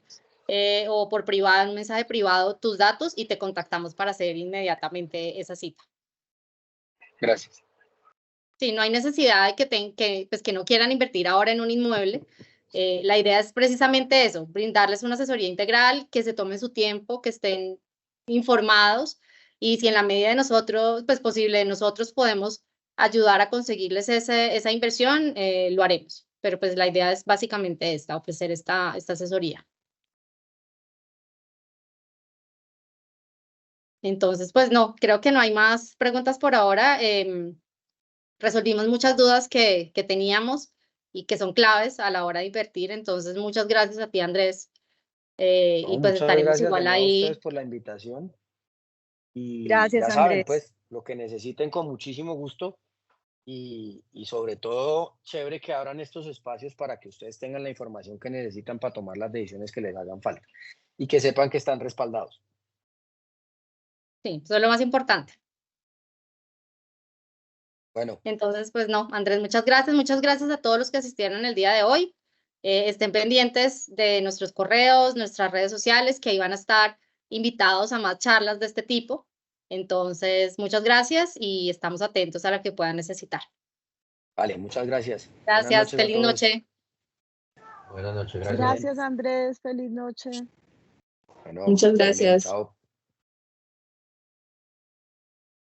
[SPEAKER 1] o por privado, un mensaje privado, tus datos y te contactamos para hacer inmediatamente esa cita.
[SPEAKER 3] Gracias.
[SPEAKER 1] Sí, no hay necesidad de que no quieran invertir ahora en un inmueble. La idea es precisamente eso, brindarles una asesoría integral, que se tomen su tiempo, que estén informados y si en la medida de nosotros, pues posible, nosotros podemos ayudar a conseguirles esa inversión, lo haremos. Pero pues la idea es básicamente esta, ofrecer esta asesoría. Entonces, pues no, creo que no hay más preguntas por ahora. Resolvimos muchas dudas que teníamos y que son claves a la hora de invertir. Entonces, muchas gracias a ti, Andrés.
[SPEAKER 2] No,
[SPEAKER 1] Y pues
[SPEAKER 2] muchas
[SPEAKER 1] estaremos
[SPEAKER 2] gracias de
[SPEAKER 1] igual
[SPEAKER 2] nuevo a ustedes
[SPEAKER 1] ahí.
[SPEAKER 2] por la invitación y
[SPEAKER 4] Gracias,
[SPEAKER 2] ya saben,
[SPEAKER 4] Andrés.
[SPEAKER 2] pues, lo que necesiten con muchísimo gusto y sobre todo, chévere que abran estos espacios para que ustedes tengan la información que necesitan para tomar las decisiones que les hagan falta y que sepan que están respaldados.
[SPEAKER 1] Sí, eso es lo más importante.
[SPEAKER 2] Bueno,
[SPEAKER 1] Entonces, pues no, Andrés, muchas gracias. Muchas gracias a todos los que asistieron el día de hoy. Estén pendientes de nuestros correos, nuestras redes sociales, que ahí van a estar invitados a más charlas de este tipo. Entonces, muchas gracias y estamos atentos a lo que puedan necesitar.
[SPEAKER 2] vale, muchas gracias. Buenas
[SPEAKER 1] Gracias,
[SPEAKER 2] noches a
[SPEAKER 1] feliz
[SPEAKER 2] todos.
[SPEAKER 1] noche.
[SPEAKER 5] Buenas noches, gracias.
[SPEAKER 4] Gracias, Andrés. Feliz noche.
[SPEAKER 2] Bueno,
[SPEAKER 1] Muchas
[SPEAKER 2] que estén bien,
[SPEAKER 1] gracias.
[SPEAKER 2] chao.